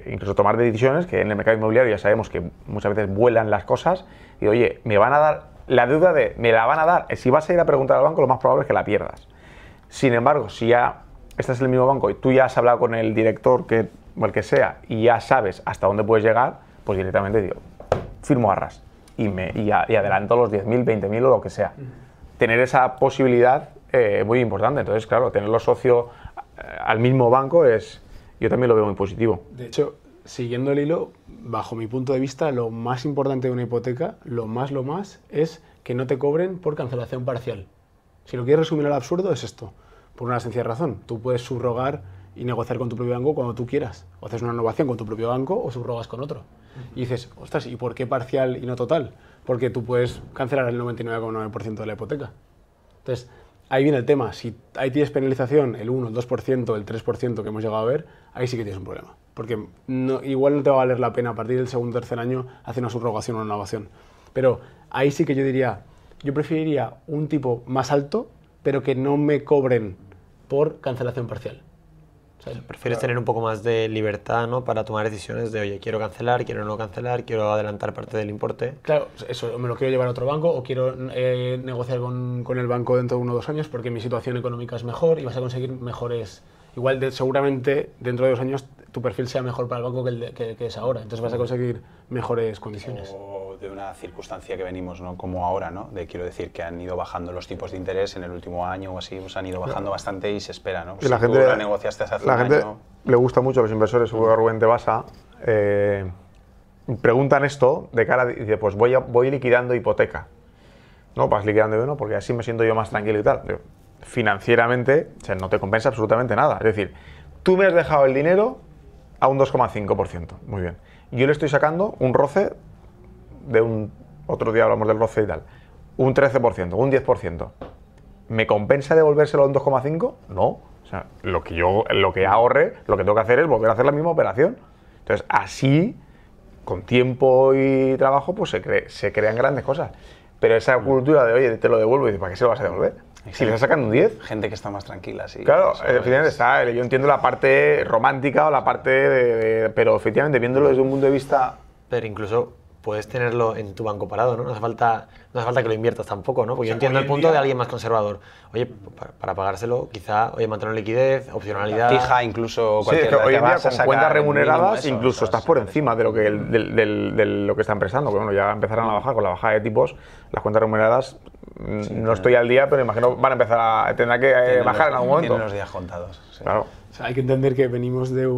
incluso tomar decisiones, que en el mercado inmobiliario ya sabemos que muchas veces vuelan las cosas, y oye, me van a dar la deuda me la van a dar. Si vas a ir a preguntar al banco, lo más probable es que la pierdas. Sin embargo, si ya estás en el mismo banco y tú ya has hablado con el director o el que sea y ya sabes hasta dónde puedes llegar, pues directamente digo, firmo arras y adelanto los 10.000, 20.000 o lo que sea. Tener esa posibilidad muy importante. Entonces, claro, tenerlo socio al mismo banco yo también lo veo muy positivo. De hecho, siguiendo el hilo, bajo mi punto de vista, lo más importante de una hipoteca, lo más, es que no te cobren por cancelación parcial. Si lo quieres resumir al absurdo, es esto. Por una sencilla razón. Tú puedes subrogar y negociar con tu propio banco cuando tú quieras. O haces una innovación con tu propio banco o subrogas con otro. Y dices, ostras, ¿y por qué parcial y no total? Porque tú puedes cancelar el 99,9% de la hipoteca. Entonces, ahí viene el tema. Si ahí tienes penalización, el 1, el 2%, el 3% que hemos llegado a ver, ahí sí que tienes un problema. Porque igual no te va a valer la pena a partir del segundo o tercer año hacer una subrogación o una innovación. Pero ahí sí que yo preferiría un tipo más alto, pero que no me cobren por cancelación parcial. ¿Sabes? Prefieres tener un poco más de libertad, ¿no? Para tomar decisiones de, oye, quiero cancelar, quiero no cancelar, quiero adelantar parte del importe. Claro, eso, me lo quiero llevar a otro banco o quiero negociar con el banco dentro de 1 o 2 años porque mi situación económica es mejor y vas a conseguir mejores... Igual, seguramente, dentro de 2 años, tu perfil sea mejor para el banco que es ahora. Entonces vas a conseguir mejores condiciones. O de una circunstancia que venimos, ¿no? Como ahora, ¿no? Quiero decir que han ido bajando los tipos de interés en el último año o así, pues han ido bajando bastante y se espera, ¿no? Y la gente, tú la negociaste hace un año... le gusta mucho a los inversores, seguro que Rubén te basa, preguntan esto de cara, dice, pues voy liquidando hipoteca. No, vas liquidando uno porque así me siento yo más tranquilo y tal. Digo, financieramente, o sea, no te compensa absolutamente nada. Es decir, tú me has dejado el dinero a un 2,5%. Muy bien. Yo le estoy sacando un roce de otro día hablamos del roce y tal, un 13%, un 10%. ¿Me compensa devolvérselo a un 2,5%? No. O sea, lo que ahorre, lo que tengo que hacer es volver a hacer la misma operación. Entonces, así, con tiempo y trabajo, pues se crean grandes cosas. Pero esa cultura de, oye, te lo devuelvo, y dices, ¿para qué se lo vas a devolver? Si le estás sacando un 10. Gente que está más tranquila, sí. Claro, efectivamente yo entiendo la parte romántica o la parte pero efectivamente viéndolo desde un punto de vista... Pero incluso puedes tenerlo en tu banco parado, ¿no? No hace falta que lo inviertas tampoco, ¿no? Porque yo entiendo hoy el en punto día- de alguien más conservador. Oye, para pagárselo, quizá, mantener liquidez, opcionalidad. Fija, incluso Sí, es que cualquier hoy en día vas a con sacar cuentas el mínimo remuneradas eso, incluso vas a estás por sacar encima eso. de lo que de lo que están prestando. Bueno, ya empezarán a bajar con la bajada de tipos, las cuentas remuneradas. No estoy al día, pero imagino van a empezar tendrá que bajar en algún momento. Tienen los días contados. Sí. Claro. O sea, hay que entender que venimos de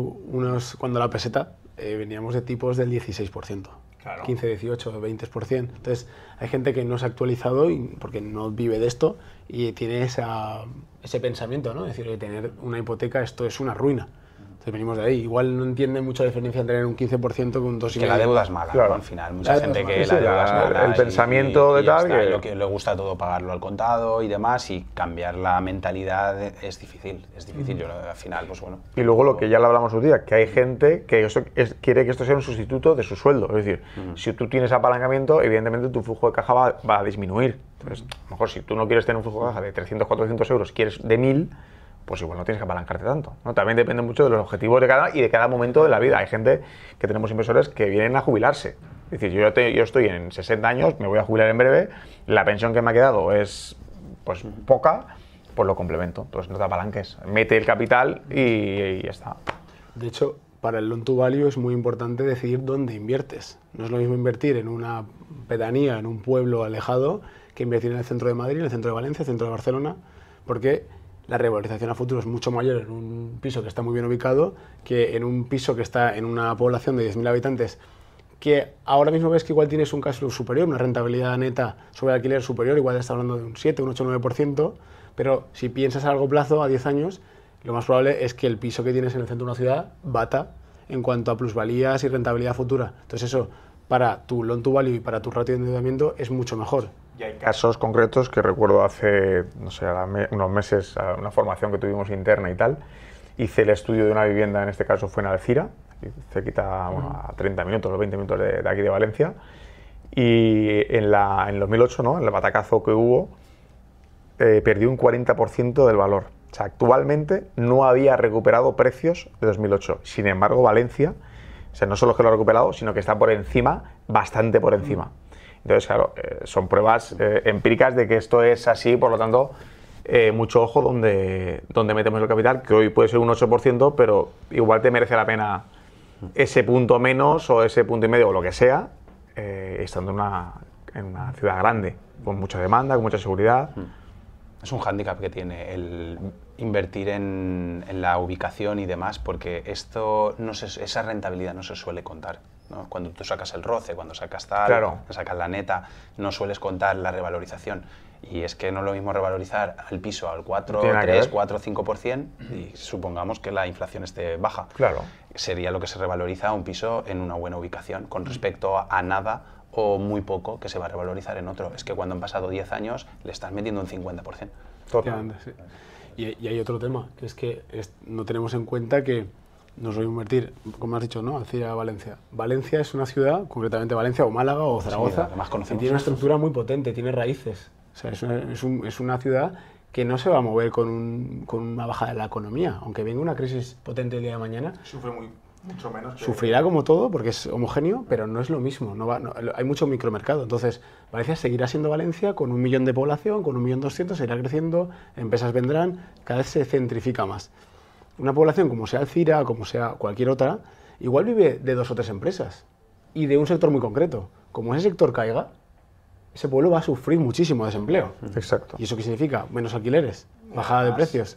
cuando la peseta, veníamos de tipos del 16%. Claro. 15, 18, 20%. Entonces, hay gente que no se ha actualizado porque no vive de esto y tiene ese pensamiento, ¿no? Es decir, que tener una hipoteca, esto es una ruina. Entonces, venimos de ahí. Igual no entiende mucha diferencia entre tener un 15% con un 2,5%. Que la deuda es mala, Claro. ¿no? Al final, mucha La gente deuda que es la mala. deuda es mala. El pensamiento de ya tal está, que- y lo que le gusta todo pagarlo al contado y demás, y cambiar la mentalidad es difícil. Es difícil, yo al final, pues bueno. Y luego lo que ya lo hablamos un día, que hay gente que quiere que esto sea un sustituto de su sueldo. Es decir, si tú tienes apalancamiento, evidentemente tu flujo de caja va a disminuir. Entonces, a lo mejor si tú no quieres tener un flujo de caja de 300, 400 euros, quieres de 1000, pues igual no tienes que apalancarte tanto, ¿no? También depende mucho de los objetivos de cada momento de la vida. Hay gente que tenemos inversores que vienen a jubilarse. Es decir, yo estoy en 60 años, me voy a jubilar en breve, la pensión que me ha quedado es pues poca, pues lo complemento. Entonces no te apalanques, mete el capital y ya está. De hecho, para el loan to value es muy importante decidir dónde inviertes. No es lo mismo invertir en una pedanía, en un pueblo alejado, que invertir en el centro de Madrid, en el centro de Valencia, el centro de Barcelona, porque la revalorización a futuro es mucho mayor en un piso que está muy bien ubicado que en un piso que está en una población de 10.000 habitantes, que ahora mismo ves que igual tienes un cash flow superior, una rentabilidad neta sobre el alquiler superior, igual estás hablando de un 7, un 8, 9%, pero si piensas a largo plazo, a 10 años, lo más probable es que el piso que tienes en el centro de una ciudad bata en cuanto a plusvalías y rentabilidad futura. Entonces eso, para tu loan to value y para tu ratio de endeudamiento, es mucho mejor. Y hay casos concretos que recuerdo hace, no sé, unos meses, una formación que tuvimos interna y tal, hice el estudio de una vivienda, en este caso fue en Alcira, aquí cerquita, bueno, a 30 minutos o 20 minutos de aquí de Valencia, y en 2008, ¿no? En el batacazo que hubo, perdió un 40% del valor. O sea, actualmente no había recuperado precios de 2008. Sin embargo, Valencia, o sea, no solo es que lo ha recuperado, sino que está por encima, bastante por encima. Entonces, claro, son pruebas empíricas de que esto es así, por lo tanto, mucho ojo donde metemos el capital, que hoy puede ser un 8%, pero igual te merece la pena ese punto menos o ese punto y medio o lo que sea, estando en una ciudad grande, con mucha demanda, con mucha seguridad. Es un hándicap que tiene el invertir en la ubicación y demás, porque esa rentabilidad no se suele contar, ¿no? Cuando tú sacas el roce, cuando sacas tal, Claro. sacas la neta, no sueles contar la revalorización. Y es que no es lo mismo revalorizar al piso al 4, Tiene nada que 3, ver. 4, 5% y supongamos que la inflación esté baja. Claro. Sería lo que se revaloriza un piso en una buena ubicación con respecto a nada o muy poco que se va a revalorizar en otro. Es que cuando han pasado 10 años le estás metiendo un 50%. Efectivamente, sí. Y hay otro tema, que es que no tenemos en cuenta que nos voy a invertir, como has dicho, ¿no? Alcira, Valencia. Valencia es una ciudad, concretamente Valencia o Málaga o Zaragoza, la que más que conocemos. tiene una estructura muy potente, tiene raíces. O sea, es una ciudad que no se va a mover con una bajada de la economía. Aunque venga una crisis potente el día de mañana, Sufre mucho menos que... sufrirá como todo porque es homogéneo, pero no es lo mismo. Hay mucho micromercado. Entonces, Valencia seguirá siendo Valencia con 1 millón de población, con 1.200.000, seguirá creciendo, empresas vendrán, cada vez se centrifica más. Una población como sea Alcira, como sea cualquier otra, igual vive de 2 o 3 empresas y de un sector muy concreto. Como ese sector caiga, ese pueblo va a sufrir muchísimo desempleo. Exacto. ¿Y eso qué significa? Menos alquileres, bajada de precios.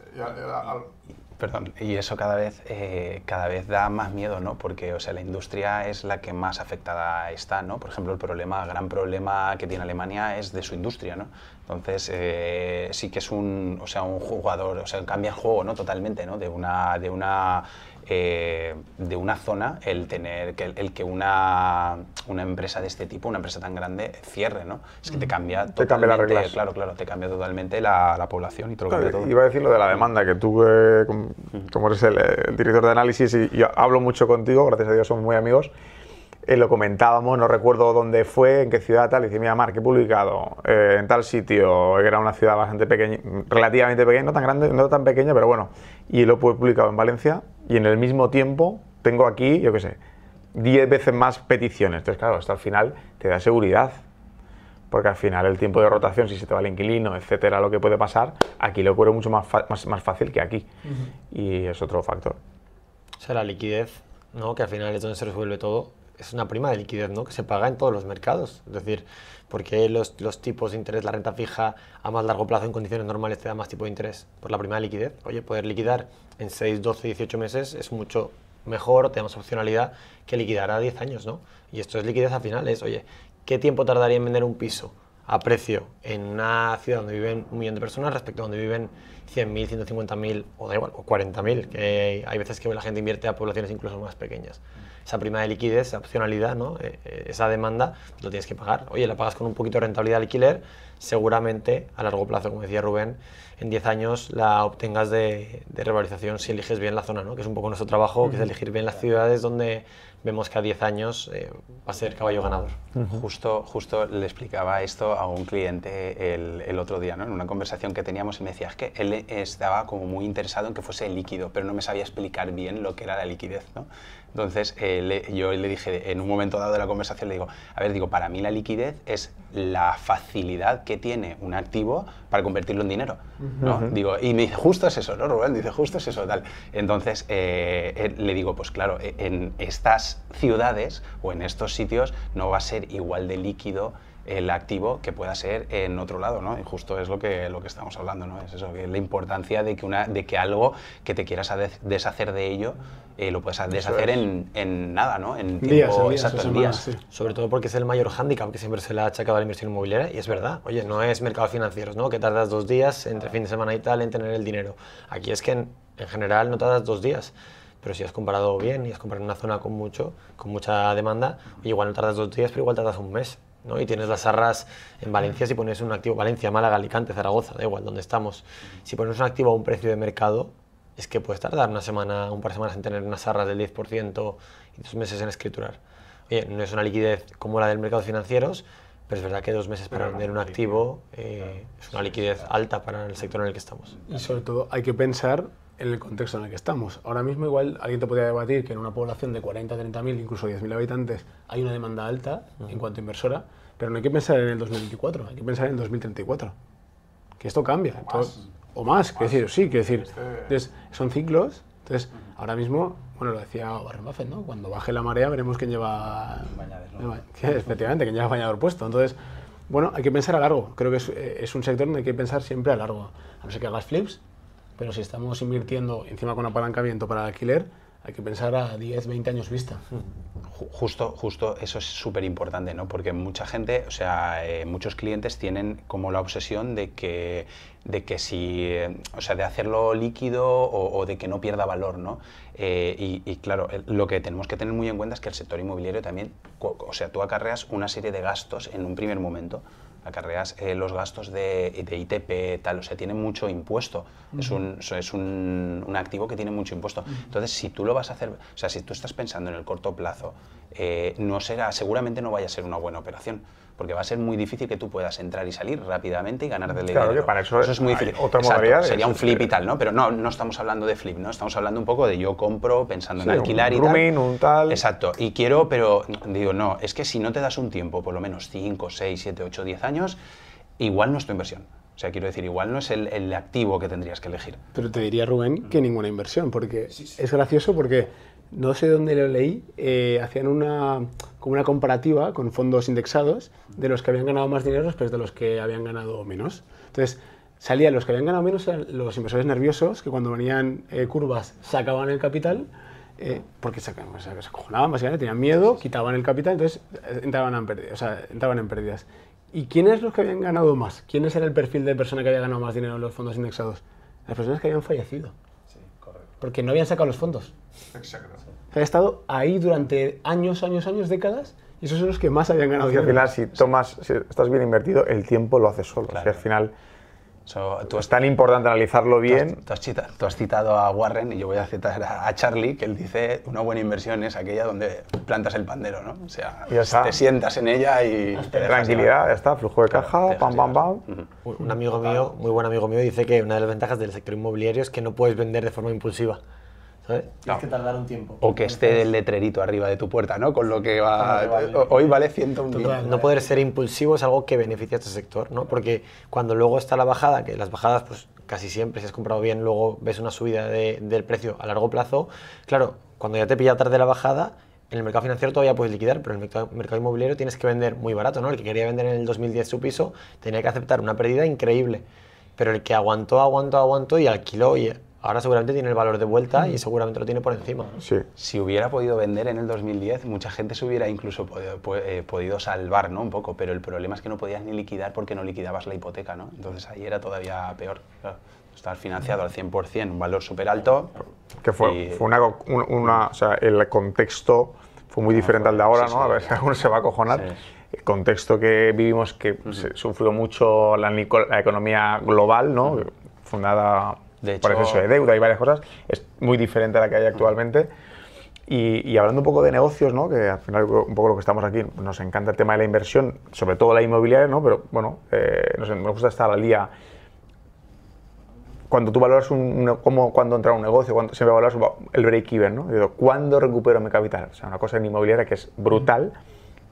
Perdón, y eso cada vez da más miedo, ¿no? Porque, o sea, la industria es la que más afectada está, ¿no? Por ejemplo, el gran problema que tiene Alemania es de su industria, ¿no? Entonces, sí que es un jugador, o sea, cambia el juego, ¿no? Totalmente, ¿no? De una zona el que una empresa de este tipo, una empresa tan grande, cierre, ¿no? Es que te cambia totalmente, cambia las reglas. Claro, te cambia totalmente la población y te lo cambia todo. Iba a decir lo de la demanda, que tú, como eres el director de análisis y yo hablo mucho contigo, gracias a Dios somos muy amigos, lo comentábamos, no recuerdo dónde fue, en qué ciudad tal, y dice, mira, Marc, he publicado en tal sitio, que era una ciudad bastante pequeña, relativamente pequeña, no tan grande, no tan pequeña, pero bueno, y lo he publicado en Valencia, y en el mismo tiempo tengo aquí, yo qué sé, 10 veces más peticiones. Entonces, claro, esto al final te da seguridad. Porque al final el tiempo de rotación, si se te va el inquilino, etcétera, lo que puede pasar, aquí lo ocurre mucho más fácil que aquí. Y es otro factor. O sea, la liquidez, ¿no? Que al final es donde se resuelve todo, es una prima de liquidez, ¿no? Que se paga en todos los mercados. Es decir, ¿por qué los tipos de interés, la renta fija a más largo plazo en condiciones normales te da más tipo de interés? Por la prima de liquidez. Oye, poder liquidar en 6, 12, 18 meses es mucho mejor, te da más opcionalidad que liquidar a 10 años, ¿no? Y esto es liquidez al final, es, oye, ¿qué tiempo tardaría en vender un piso a precio en una ciudad donde viven 1 millón de personas respecto a donde viven 100.000, 150.000 o da igual, o 40.000? Que hay veces que la gente invierte a poblaciones incluso más pequeñas. Esa prima de liquidez, esa opcionalidad, ¿no? Esa demanda, lo tienes que pagar. Oye, la pagas con un poquito de rentabilidad de alquiler, seguramente a largo plazo, como decía Rubén, en 10 años la obtengas de revalorización si eliges bien la zona, ¿no? Que es un poco nuestro trabajo, que es elegir bien las ciudades donde vemos que a 10 años va a ser caballo ganador. Justo le explicaba esto a un cliente el otro día, ¿no? En una conversación que teníamos, y me decía, es que él estaba como muy interesado en que fuese líquido, pero no me sabía explicar bien lo que era la liquidez, ¿no? Entonces yo le dije, en un momento dado de la conversación, le digo, a ver, para mí la liquidez es la facilidad que tiene un activo para convertirlo en dinero, ¿no? Digo, y me dice, justo es eso, ¿no, Rubén? Dice, justo es eso, tal. Entonces le digo, pues claro, en estas ciudades o en estos sitios no va a ser igual de líquido el activo que pueda ser en otro lado, ¿no? Y justo es lo que estamos hablando, ¿no? Es eso, que la importancia de que algo que te quieras deshacer de ello lo puedes deshacer en nada, ¿no? En tiempo exacto, en días. Sí. Sobre todo porque es el mayor hándicap que siempre se le ha achacado a la inversión inmobiliaria, y es verdad. Oye, no es mercados financieros, ¿no? Que tardas 2 días entre fin de semana y tal en tener el dinero. Aquí es que en general no tardas 2 días. Pero si has comparado bien y has comprado en una zona con mucha demanda, igual no tardas 2 días, pero igual tardas un mes, ¿no? Y tienes las arras en Valencia, si pones un activo, Valencia, Málaga, Alicante, Zaragoza, da igual, donde estamos. Si pones un activo a un precio de mercado, es que puedes tardar un par de semanas en tener unas arras del 10% y 2 meses en escriturar. Oye, no es una liquidez como la del mercado financieros, pero es verdad que 2 meses para vender un activo es una liquidez alta para el sector en el que estamos. Y sobre todo hay que pensar en el contexto en el que estamos. Ahora mismo igual alguien te podría debatir que en una población de 40, 30.000, incluso 10.000 habitantes hay una demanda alta en cuanto a inversora, pero no hay que pensar en el 2024, hay que pensar en el 2034. Que esto cambia. O más, quiero decir, sí, quiero decir. Entonces, son ciclos. Entonces, ahora mismo, bueno, lo decía Warren Buffett, ¿no? Cuando baje la marea veremos quién lleva... Efectivamente, quién lleva bañador puesto. Entonces, bueno, hay que pensar a largo. Creo que es un sector donde hay que pensar siempre a largo. A no ser que hagas flips, pero si estamos invirtiendo encima con apalancamiento para el alquiler, hay que pensar a 10, 20 años vista. Justo eso es súper importante, ¿no? Porque mucha gente, o sea, muchos clientes tienen como la obsesión de que si, o sea, de hacerlo líquido o de que no pierda valor, ¿no? Y claro, lo que tenemos que tener muy en cuenta es que el sector inmobiliario también, o sea, tú acarreas una serie de gastos en un primer momento. Acarreas los gastos de ITP, tal, o sea, tiene mucho impuesto. Es un activo que tiene mucho impuesto. Entonces, si tú lo vas a hacer, o sea, si tú estás pensando en el corto plazo, seguramente no vaya a ser una buena operación, porque va a ser muy difícil que tú puedas entrar y salir rápidamente y ganar del dinero. Claro, que para eso es muy difícil. Otra modalidad sería un flip y tal, ¿no? Pero no estamos hablando de flip, ¿no? Estamos hablando un poco de yo compro pensando en alquilar un rooming, un tal. Exacto. Y quiero, pero digo, no, es que si no te das un tiempo, por lo menos 5, 6, 7, 8, 10 años, igual no es tu inversión. O sea, quiero decir, igual no es el activo que tendrías que elegir. Pero te diría, Rubén, que ninguna inversión, porque es gracioso porque no sé dónde lo leí, hacían como una comparativa con fondos indexados de los que habían ganado más dinero respecto a los que habían ganado menos. Entonces, salían los que habían ganado menos, eran los inversores nerviosos, que cuando venían curvas sacaban el capital, porque se acojonaban, básicamente, tenían miedo, quitaban el capital, entonces entraban en pérdidas. ¿Y quiénes los que habían ganado más? ¿Quiénes era el perfil de persona que había ganado más dinero en los fondos indexados? Las personas que habían fallecido. Sí, correcto. Porque no habían sacado los fondos. Exacto. Había estado ahí durante años, décadas, y esos son los que más habían ganado dinero. Al final, si estás bien invertido, el tiempo lo hace solo. Claro. O sea, al final, es tan importante analizarlo bien. Tú has citado a Warren y yo voy a citar a Charlie, que él dice una buena inversión es aquella donde plantas el pandero, ¿no? O sea, te sientas en ella y tranquilidad, ya está, flujo de caja, pam, pam, pam. Un amigo mío, muy buen amigo mío, dice que una de las ventajas del sector inmobiliario es que no puedes vender de forma impulsiva. ¿sabes? Tienes que tardar un tiempo. O que esté el letrerito arriba de tu puerta, ¿no? Con lo que va... Hoy vale 101.000. No poder ser impulsivo es algo que beneficia a este sector, ¿no? Porque cuando luego está la bajada, que las bajadas, pues casi siempre, si has comprado bien, luego ves una subida del precio a largo plazo, claro, cuando ya te pilla tarde la bajada, en el mercado financiero todavía puedes liquidar, pero en el mercado inmobiliario tienes que vender muy barato, ¿no? El que quería vender en el 2010 su piso tenía que aceptar una pérdida increíble, pero el que aguantó y alquiló y ahora seguramente tiene el valor de vuelta y seguramente lo tiene por encima. Sí. Si hubiera podido vender en el 2010, mucha gente se hubiera incluso podido salvar, ¿no? Un poco, pero el problema es que no podías ni liquidar porque no liquidabas la hipoteca, ¿no? Entonces ahí era todavía peor. Claro, estar financiado al 100%, un valor súper alto. Que fue o sea, el contexto fue muy diferente al de ahora, ¿no? A ver si alguno se va a acojonar. Sí. El contexto que vivimos, que sufrió mucho la economía global, ¿no? Fundada por exceso de deuda y varias cosas, es muy diferente a la que hay actualmente. Y hablando un poco de negocios, ¿no? Que al final un poco lo que estamos aquí, nos encanta el tema de la inversión, sobre todo la inmobiliaria, ¿no? Pero bueno, no sé, me gusta estar al día. Cuando tú valoras cuando entrar a un negocio, siempre valoras el break-even, ¿no? Digo, ¿cuándo recupero mi capital? O sea, una cosa en inmobiliaria que es brutal,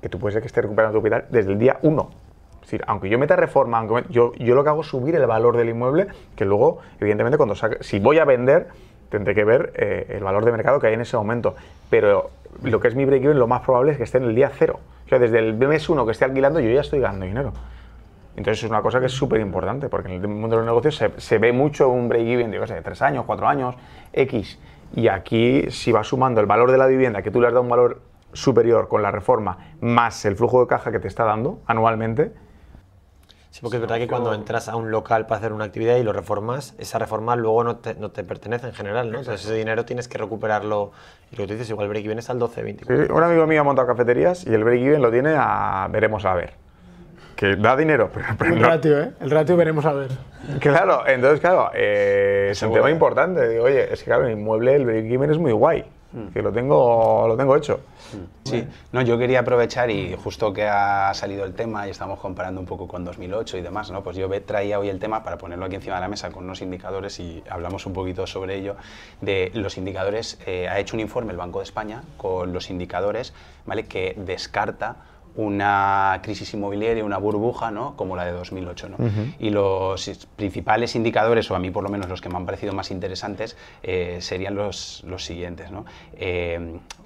que tú puedes ser que estés recuperando tu capital desde el día 1. Es decir, aunque yo meta reforma, yo lo que hago es subir el valor del inmueble, que luego, evidentemente, si voy a vender, tendré que ver el valor de mercado que hay en ese momento. Pero lo que es mi break-even, lo más probable es que esté en el día 0. O sea, desde el mes 1 que esté alquilando, yo ya estoy ganando dinero. Entonces es una cosa que es súper importante, porque en el mundo de los negocios se ve mucho un break-even de 3 años, 4 años, X. Y aquí, si vas sumando el valor de la vivienda, que tú le has dado un valor superior con la reforma, más el flujo de caja que te está dando anualmente. Sí, porque es verdad que cuando entras a un local para hacer una actividad y lo reformas, esa reforma luego no te pertenece en general, ¿no? Entonces ese dinero tienes que recuperarlo. Y lo que tú dices, igual el break-even es al 12, 24. Sí, un amigo mío ha montado cafeterías y el break-even lo tiene veremos a ver. Que da dinero, pero el ratio, ¿eh? El ratio veremos a ver. Claro, entonces, claro, es un tema importante. Digo, oye, es que claro, el inmueble, el break-even es muy guay, que lo tengo hecho. Sí, no, yo quería aprovechar y justo que ha salido el tema y estamos comparando un poco con 2008 y demás, ¿no? Pues yo traía hoy el tema para ponerlo aquí encima de la mesa con unos indicadores y hablamos un poquito sobre ello. De los indicadores, ha hecho un informe el Banco de España con los indicadores, ¿vale? Que descarta una crisis inmobiliaria, una burbuja, ¿no? Como la de 2008, ¿no? Y los principales indicadores, o a mí por lo menos los que me han parecido más interesantes, serían los siguientes, ¿no?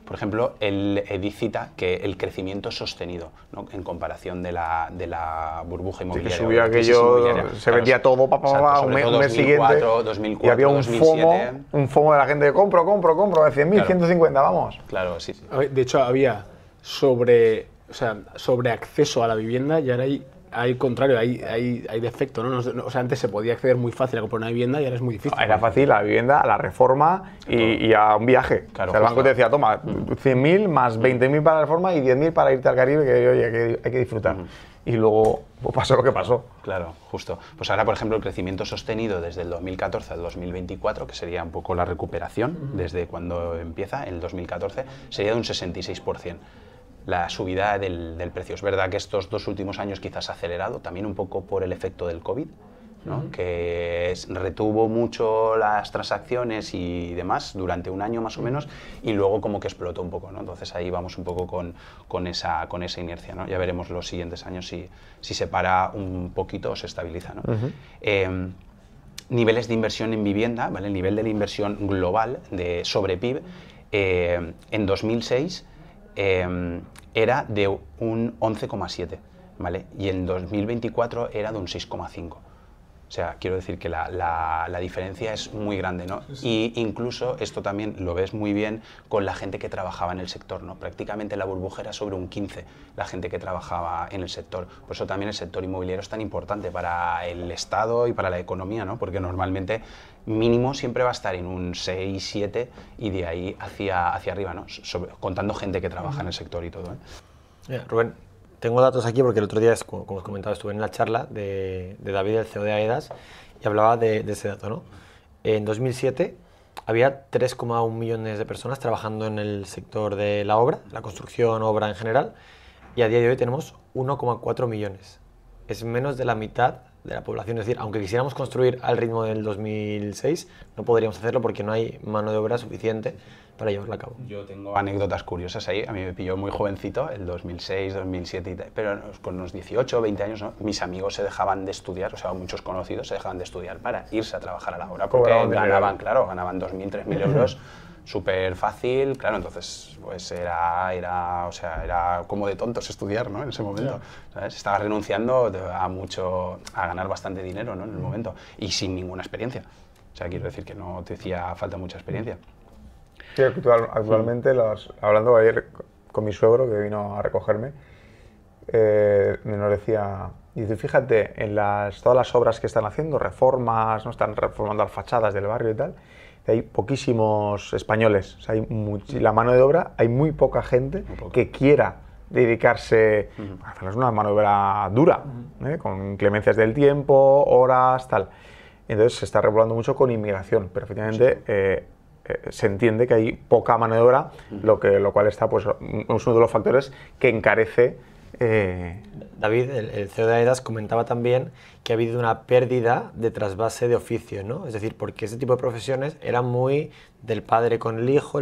Por ejemplo, él cita que el crecimiento sostenido, ¿no? En comparación de la burbuja inmobiliaria. Sí, que subía aquello, se vendía todo, un mes siguiente, 2004, y había un 2007. FOMO de la gente de compro, de 100.000, claro. 150, vamos. Claro, sí. De hecho, había sobre acceso a la vivienda y ahora hay contrario, hay defecto, ¿no? O sea, antes se podía acceder muy fácil a comprar una vivienda y ahora es muy difícil. Era fácil a la vivienda, a la reforma y a un viaje. Claro, o sea, el banco te decía, toma, 100.000 más 20.000 para la reforma y 10.000 para irte al Caribe, que oye, hay que disfrutar. Y luego pues, pasó lo que pasó. Claro, justo. Pues ahora, por ejemplo, el crecimiento sostenido desde el 2014 al 2024, que sería un poco la recuperación desde cuando empieza, el 2014, sería de un 66%. La subida del precio. Es verdad que estos 2 últimos años quizás ha acelerado, también un poco por el efecto del COVID, ¿no? Que retuvo mucho las transacciones y demás durante un año más o menos y luego como que explotó un poco, ¿no? Entonces ahí vamos un poco con esa inercia, ¿no? Ya veremos los siguientes años si se para un poquito o se estabiliza, ¿no? Niveles de inversión en vivienda, ¿vale? El nivel de la inversión global sobre PIB en 2006 era de un 11,7, ¿vale? Y en 2024 era de un 6,5. O sea, quiero decir que la diferencia es muy grande, ¿no? Sí. Y incluso esto también lo ves muy bien con la gente que trabajaba en el sector, ¿no? Prácticamente la burbuja era sobre un 15, la gente que trabajaba en el sector. Por eso también el sector inmobiliario es tan importante para el Estado y para la economía, ¿no? Porque normalmente mínimo siempre va a estar en un 6, 7 y de ahí hacia arriba, ¿no? Contando gente que trabaja en el sector y todo, ¿eh? Rubén, tengo datos aquí porque el otro día, como os comentaba, estuve en la charla de David, el CEO de AEDAS, y hablaba de ese dato, ¿no? En 2007 había 3,1 millones de personas trabajando en el sector de la obra, la construcción, obra en general, y a día de hoy tenemos 1,4 millones. Es menos de la mitad de la población. Es decir, aunque quisiéramos construir al ritmo del 2006, no podríamos hacerlo porque no hay mano de obra suficiente para llevarlo a cabo. Yo tengo anécdotas curiosas ahí. A mí me pilló muy jovencito, el 2006, 2007 y tal, pero con unos 18 o 20 años, ¿no? Mis amigos se dejaban de estudiar, o sea, muchos conocidos se dejaban de estudiar para irse a trabajar a la obra porque ganaban 2.000, 3.000 euros súper fácil, claro, entonces pues era como de tontos estudiar, ¿no? En ese momento, ¿sabes? Estaba renunciando a ganar bastante dinero, ¿no? En el momento, y sin ninguna experiencia. O sea, quiero decir que no te hacía falta mucha experiencia. Sí, actualmente, hablando ayer con mi suegro que vino a recogerme, nos decía, dice, fíjate, en todas las obras que están haciendo, reformas, no están reformando las fachadas del barrio y tal, hay poquísimos españoles, o sea, la mano de obra, hay muy poca gente que quiera dedicarse a hacer una mano de obra dura, con inclemencias del tiempo, horas, tal. Entonces se está regulando mucho con inmigración, pero efectivamente se entiende que hay poca mano de obra, lo cual está, pues, es uno de los factores que encarece. David, el CEO de AEDAS, comentaba también que ha habido una pérdida de trasvase de oficio, ¿no? Es decir, porque este tipo de profesiones eran muy del padre con el hijo,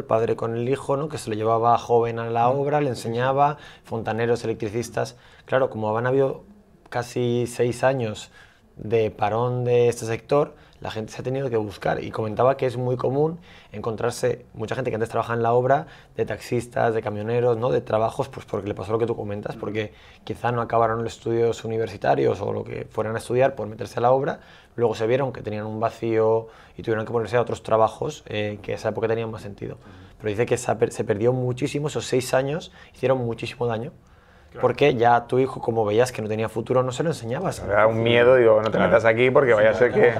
¿no? Que se lo llevaba joven a la obra, le enseñaba, fontaneros, electricistas. Claro, como han habido casi 6 años de parón de este sector, la gente se ha tenido que buscar, y comentaba que es muy común encontrarse mucha gente que antes trabajaba en la obra, de taxistas, de camioneros, ¿no? De trabajos, pues porque le pasó lo que tú comentas, porque quizá no acabaron los estudios universitarios o lo que fueran a estudiar por meterse a la obra, luego se vieron que tenían un vacío y tuvieron que ponerse a otros trabajos que esa época tenían más sentido. Pero dice que se perdió muchísimo, esos 6 años hicieron muchísimo daño. Claro. Porque ya tu hijo, como veías que no tenía futuro, no se lo enseñabas. Era un miedo, digo, no te metas aquí porque vaya a ser que...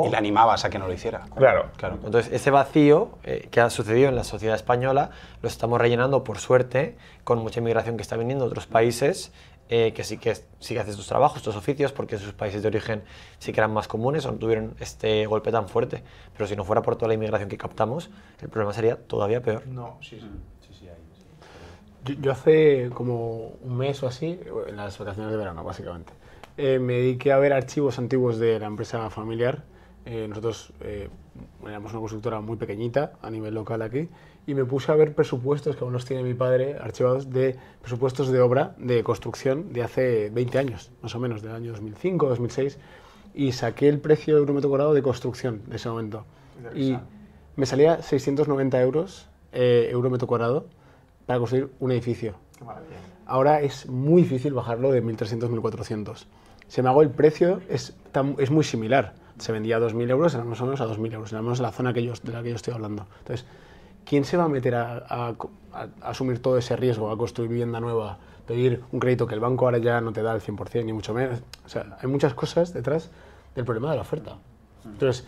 Y le animabas a que no lo hiciera. Claro. Entonces, ese vacío que ha sucedido en la sociedad española lo estamos rellenando, por suerte, con mucha inmigración que está viniendo de otros países, que sí que hacen estos trabajos, estos oficios, porque sus países de origen sí que eran más comunes o no tuvieron este golpe tan fuerte. Pero si no fuera por toda la inmigración que captamos, el problema sería todavía peor. No, sí. Yo hace como un mes o así, en las vacaciones de verano, básicamente, me dediqué a ver archivos antiguos de la empresa familiar. Nosotros éramos una constructora muy pequeñita a nivel local aquí, y me puse a ver presupuestos que aún los tiene mi padre archivados, de presupuestos de obra de construcción de hace 20 años, más o menos, del año 2005, 2006, y saqué el precio de euro metro cuadrado de construcción de ese momento. Y me salía 690 euros euro metro cuadrado para construir un edificio. Qué maravilla. Ahora es muy difícil bajarlo de 1.300, 1.400. Si me hago el precio, es muy similar. Se vendía a 2.000 euros, ahora más o menos a 2.000 euros, al menos en la zona de la que yo estoy hablando. Entonces, ¿quién se va a meter a asumir todo ese riesgo, a construir vivienda nueva, pedir un crédito que el banco ahora ya no te da al 100%, ni mucho menos? O sea, hay muchas cosas detrás del problema de la oferta. Entonces,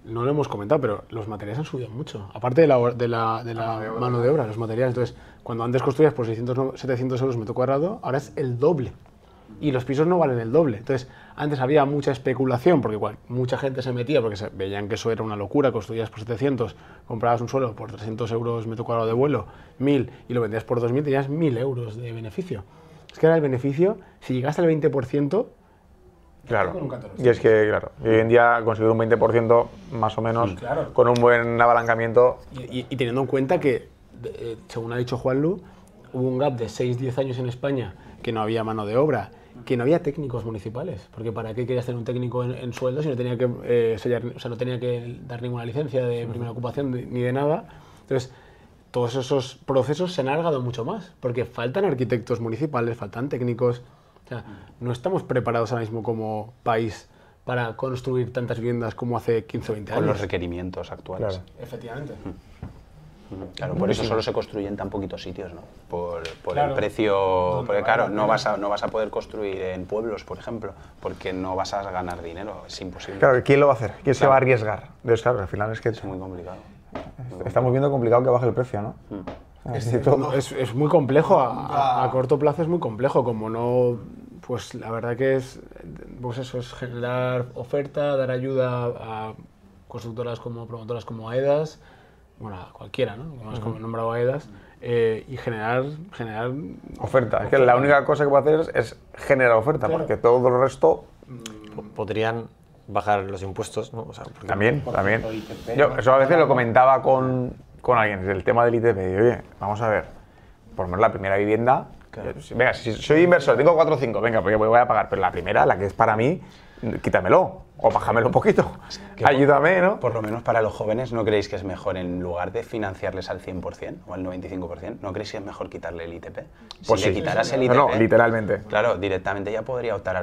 no lo hemos comentado, pero los materiales han subido mucho. Aparte de la mano de obra, los materiales. Entonces, cuando antes construías por 600, 700 euros metro cuadrado, ahora es el doble. Y los pisos no valen el doble. Entonces, antes había mucha especulación, porque mucha gente se metía, porque veían que eso era una locura. Construías por 700, comprabas un suelo por 300 euros metro cuadrado de vuelo, 1.000, y lo vendías por 2.000, tenías 1.000 euros de beneficio. Es que era el beneficio, si llegaste al 20%, claro, y es que, claro, hoy en día conseguir un 20% más o menos, claro, con un buen apalancamiento. Y teniendo en cuenta que, según ha dicho Juanlu, hubo un gap de 6-10 años en España que no había mano de obra, que no había técnicos municipales, porque ¿para qué querías tener un técnico en sueldo si no tenía que no tenía que dar ninguna licencia de primera ocupación ni de nada? Entonces, todos esos procesos se han alargado mucho más, porque faltan arquitectos municipales, faltan técnicos. O sea, no estamos preparados ahora mismo como país para construir tantas viviendas como hace 15 o 20 años. Con los requerimientos actuales. Claro. Efectivamente. Claro, por eso solo se construyen tan poquitos sitios, ¿no? Por claro, el precio, porque claro, no vas a poder construir en pueblos, por ejemplo, porque no vas a ganar dinero, es imposible. Claro, ¿quién lo va a hacer? ¿Quién se va a arriesgar? Entonces, claro, al final es que... Es muy complicado. Estamos viendo complicado que baje el precio, ¿no? Es muy complejo, a corto plazo es muy complejo, como no... Pues la verdad que es generar oferta, dar ayuda a constructoras como promotoras como AEDAS, bueno, a cualquiera, ¿no? Como he nombrado AEDAS, y generar oferta. Es que la única cosa que puede hacer es generar oferta, claro, porque todo el resto podrían bajar los impuestos, ¿no? O sea, porque También. Yo eso a veces lo comentaba con alguien, el tema del ITP. Y, oye, vamos a ver, por lo menos la primera vivienda, venga, si soy inversor, tengo 4 o 5, venga, porque voy a pagar, pero la primera, la que es para mí, quítamelo o bájamelo un poquito. Ayúdame, ¿no? Por lo menos para los jóvenes, ¿no creéis que es mejor, en lugar de financiarles al 100% o al 95%, ¿no creéis que es mejor quitarle el ITP? Pues si le quitaras el ITP, no, literalmente. Claro, directamente ya podría optar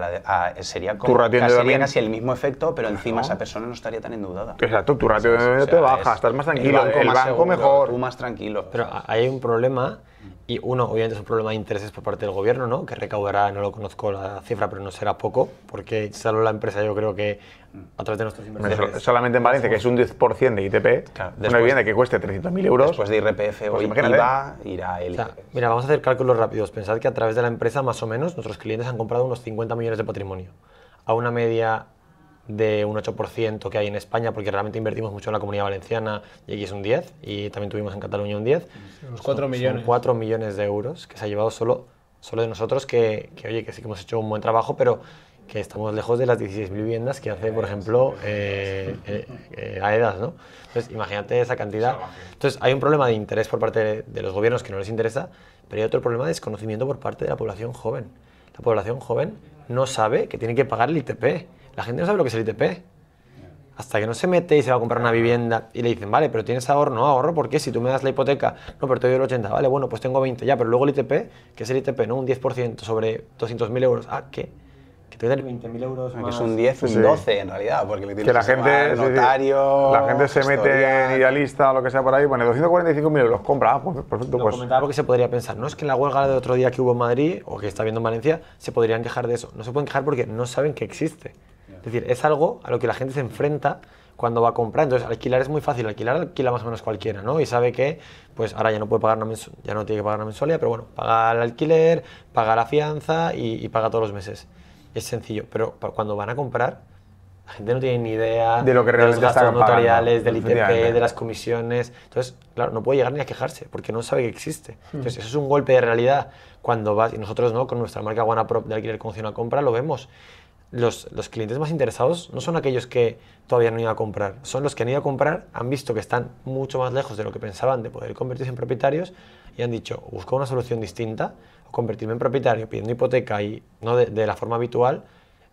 Tu sería como ratio de sería endeudamiento. casi el mismo efecto, pero encima esa persona no estaría tan endeudada. Exacto, tu ratio de endeudamiento te baja, estás más tranquilo, el más banco seguro, mejor. Tú más tranquilo. Pero hay un problema, y uno, obviamente, es un problema de intereses por parte del gobierno, ¿no? Que recaudará, no lo conozco la cifra, pero no será poco, porque solo la empresa, yo creo que a través de nuestros inversores... Solamente en Valencia, que es un 10% de ITP, Claro, una vivienda que cueste 300.000 euros. Después de IRPF o pues imagínate. IVA, irá el O sea, ITP. mira, vamos a hacer cálculos rápidos. Pensad que a través de la empresa, más o menos, nuestros clientes han comprado unos 50 millones de patrimonio, a una media de un 8% que hay en España, porque realmente invertimos mucho en la Comunidad Valenciana, y aquí es un 10, y también tuvimos en Cataluña un 10. Unos 4 millones. Son 4 millones de euros que se ha llevado solo de nosotros, que oye, que sí que hemos hecho un buen trabajo, pero que estamos lejos de las 16.000 viviendas que hace, por ejemplo, AEDAS, ¿no? Entonces, imagínate esa cantidad. Entonces, hay un problema de interés por parte de los gobiernos que no les interesa, pero hay otro problema de desconocimiento por parte de la población joven. La población joven no sabe que tiene que pagar el ITP. La gente no sabe lo que es el ITP. Hasta que no se mete y se va a comprar una vivienda y le dicen, vale, pero tienes ahorro. No, ahorro, ¿por qué? Si tú me das la hipoteca, no, pero te doy el 80, vale, bueno, pues tengo 20 ya, pero luego el ITP, ¿qué es el ITP? ¿No? Un 10% sobre 200.000 euros. Ah, ¿qué? Que te doy 20.000 euros más. Que es un 10, un 12 en realidad, porque le tienes Que la que gente, pagar notario, la gente se mete gestoría. en Idealista o lo que sea por ahí, pone 245.000 euros, compra, pues perfecto, Lo pues. comentaba porque se podría pensar, no es que en la huelga de otro día que hubo en Madrid o que está habiendo en Valencia se podrían quejar de eso. No se pueden quejar porque no saben que existe. Es decir, es algo a lo que la gente se enfrenta cuando va a comprar. Entonces, alquilar es muy fácil, alquila más o menos cualquiera, ¿no? Y sabe que, pues ahora ya no puede pagar ya no tiene que pagar una mensualidad, pero bueno, paga el alquiler, paga la fianza y paga todos los meses. Es sencillo, pero cuando van a comprar, la gente no tiene ni idea De lo que los realmente gastos están notariales, pagando, del ITP, efectivamente. de las comisiones. Entonces, claro, no puede llegar ni a quejarse porque no sabe que existe. Entonces, eso es un golpe de realidad cuando vas, y nosotros, ¿no? Con nuestra marca WanaProp de alquiler con opción a compra lo vemos. Los clientes más interesados no son aquellos que todavía no han ido a comprar, son los que han ido a comprar, han visto que están mucho más lejos de lo que pensaban de poder convertirse en propietarios y han dicho, busco una solución distinta, o convertirme en propietario pidiendo hipoteca y no de la forma habitual,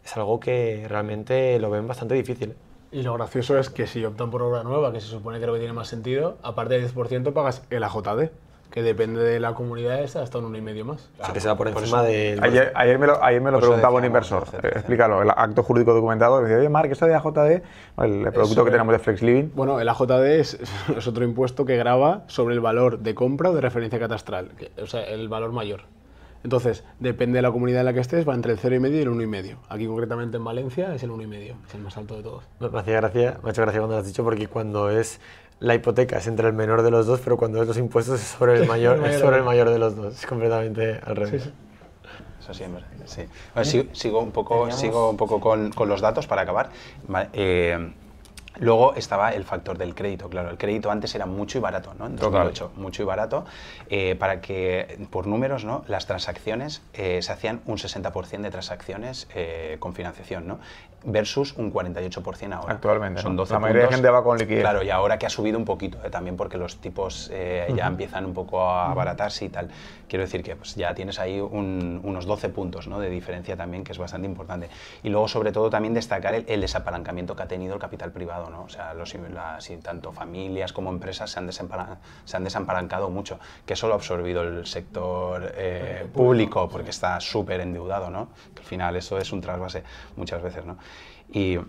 es algo que realmente lo ven bastante difícil. Y lo gracioso es que si optan por obra nueva, que se supone que es lo que tiene más sentido, aparte del 10% pagas el AJD, que depende de la comunidad esta, hasta un 1,5 más. O sea, que se va por encima de... Ayer me lo Por eso preguntaba un decíamos, inversor, por certeza. explícalo, el acto jurídico documentado, decía, oye, Marc, esto de AJD, el producto que tenemos de Flex Living. Bueno, el AJD es otro impuesto que grava sobre el valor de compra o de referencia catastral, o sea, el valor mayor. Entonces, depende de la comunidad en la que estés, va entre el 0,5 y el 1,5. Aquí concretamente en Valencia es el 1,5, es el más alto de todos. Me ha hecho gracia cuando lo has dicho, porque cuando es la hipoteca es entre el menor de los dos, pero cuando es los impuestos es sobre el mayor, es sobre el mayor de los dos. Es completamente al revés. Sí. Eso siempre, sí. Bueno, sigo un poco con los datos para acabar. Vale, luego estaba el factor del crédito, claro. El crédito antes era mucho y barato, ¿no? En 2008, mucho y barato. Para que, por números, ¿no? Las transacciones se hacían un 60% de transacciones con financiación, ¿no? Versus un 48% ahora. Actualmente, Son ¿no? 12 La mayoría de puntos. gente va con liquidez. Claro, y ahora que ha subido un poquito, también porque los tipos ya empiezan un poco a abaratarse y tal. Quiero decir que pues, ya tienes ahí unos 12 puntos, ¿no? De diferencia también, que es bastante importante. Y luego, sobre todo, también destacar el desapalancamiento que ha tenido el capital privado, ¿no? O sea, tanto familias como empresas se han desapalancado mucho, que eso lo ha absorbido el sector público, porque está súper endeudado, ¿no? Que al final eso es un trasvase muchas veces, ¿no? Y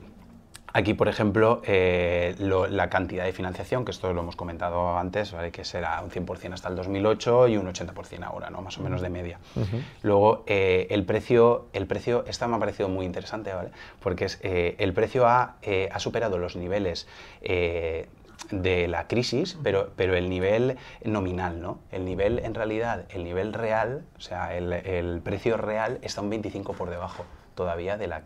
aquí, por ejemplo, la cantidad de financiación, que esto lo hemos comentado antes, ¿vale? Que será un 100% hasta el 2008 y un 80% ahora, ¿no? Más o menos de media. Luego, el precio, esta me ha parecido muy interesante, ¿vale? Porque el precio ha superado los niveles de la crisis, pero el nivel nominal, ¿no? El nivel, en realidad, el nivel real, o sea, el precio real está un 25 por debajo todavía de la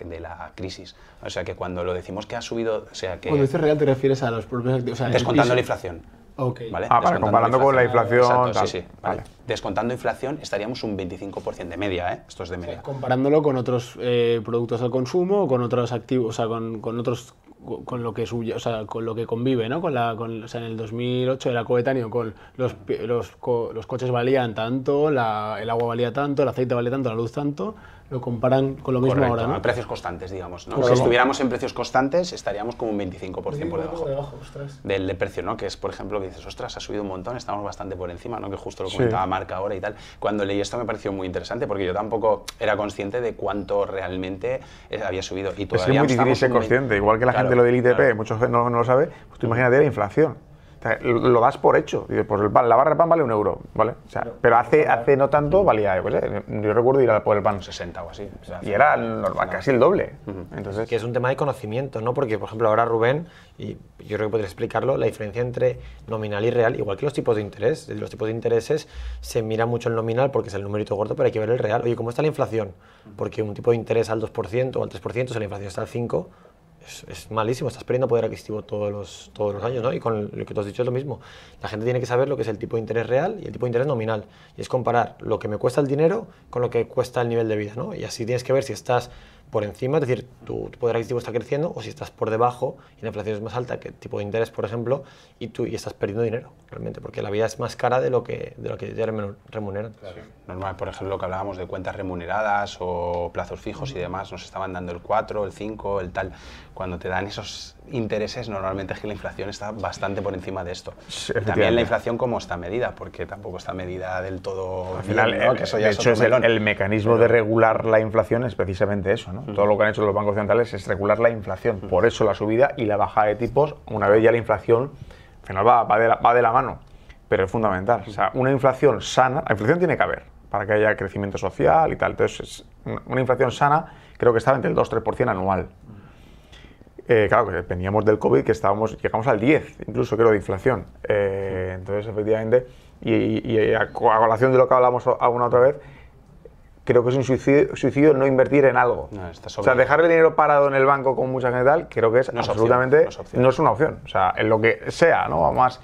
crisis. O sea, que cuando lo decimos que ha subido, o sea, que... Cuando dices real te refieres a los propios activos, o sea, descontando la inflación. Ok. ¿Vale? Vale, comparando con la inflación. Exacto, tal. sí. Vale. Descontando inflación estaríamos un 25% de media, ¿eh? Esto es de media. Comparándolo con otros productos al consumo o con otros activos, o sea, con otros con lo que suya, o sea, con lo que convive, ¿no? O sea, en el 2008 era coetáneo con los coches valían tanto, el agua valía tanto, el aceite valía tanto, la luz tanto. Lo comparan con lo mismo. Correcto, ahora, ¿no? a precios constantes, digamos, ¿no? Correcto. Si estuviéramos en precios constantes, estaríamos como un 25% por debajo ostras. del precio, ¿no? Que es, por ejemplo, que dices, ostras, ha subido un montón, estamos bastante por encima, ¿no? Que justo lo comentaba Marc ahora y tal. Cuando leí esto me pareció muy interesante porque yo tampoco era consciente de cuánto realmente había subido. Y Es todavía que es muy difícil estamos ser un consciente, igual que la Claro, gente lo del ITP, claro. muchos no lo sabe, pues tú imagínate la inflación. O sea, lo das por hecho. Dices, pues la barra de pan vale €1, ¿vale? O sea, pero hace no tanto valía, pues, yo recuerdo ir a por el pan 60 o así. O sea, y era normal, casi el doble. Entonces, Que es un tema de conocimiento, ¿no? Porque, por ejemplo, ahora Rubén, y yo creo que podría explicarlo, la diferencia entre nominal y real, igual que los tipos de interés. Los tipos de intereses se mira mucho el nominal porque es el numerito gordo, pero hay que ver el real. Oye, ¿cómo está la inflación? Porque un tipo de interés al 2% o al 3%, si la inflación está al 5%, es malísimo, estás perdiendo poder adquisitivo todos los años, ¿no? Y con lo que tú has dicho es lo mismo. La gente tiene que saber lo que es el tipo de interés real y el tipo de interés nominal. Y es comparar lo que me cuesta el dinero con lo que cuesta el nivel de vida, ¿no? Y así tienes que ver si estás por encima, es decir, tu poder adquisitivo está creciendo, o si estás por debajo y la inflación es más alta que el tipo de interés, por ejemplo, y estás perdiendo dinero, realmente, porque la vida es más cara de lo que te remuneran. Claro. Normal, por ejemplo, que hablábamos de cuentas remuneradas o plazos fijos y demás, nos estaban dando el 4, el 5, el tal. Cuando te dan esos intereses, normalmente es que la inflación está bastante por encima de esto. Y también la inflación, ¿cómo está medida? Porque tampoco está medida del todo. al final, bien, ¿no? Que eso ya de es hecho, otro melón. el mecanismo de regular la inflación es precisamente eso, ¿no? Todo lo que han hecho los bancos centrales es regular la inflación. Por eso la subida y la bajada de tipos, una vez ya la inflación, al final va de la mano, pero es fundamental. O sea, una inflación sana, la inflación tiene que haber para que haya crecimiento social y tal. Entonces, una inflación sana creo que estaba entre el 2-3% anual. Claro, que veníamos del COVID, que llegamos al 10, incluso creo, de inflación. Entonces, efectivamente, y a colación de lo que hablamos alguna otra vez, creo que es un suicidio no invertir en algo. No, está o sea, dejar el dinero parado en el banco con mucha gente tal, creo que es absolutamente, no es una opción. O sea, en lo que sea, ¿no? Más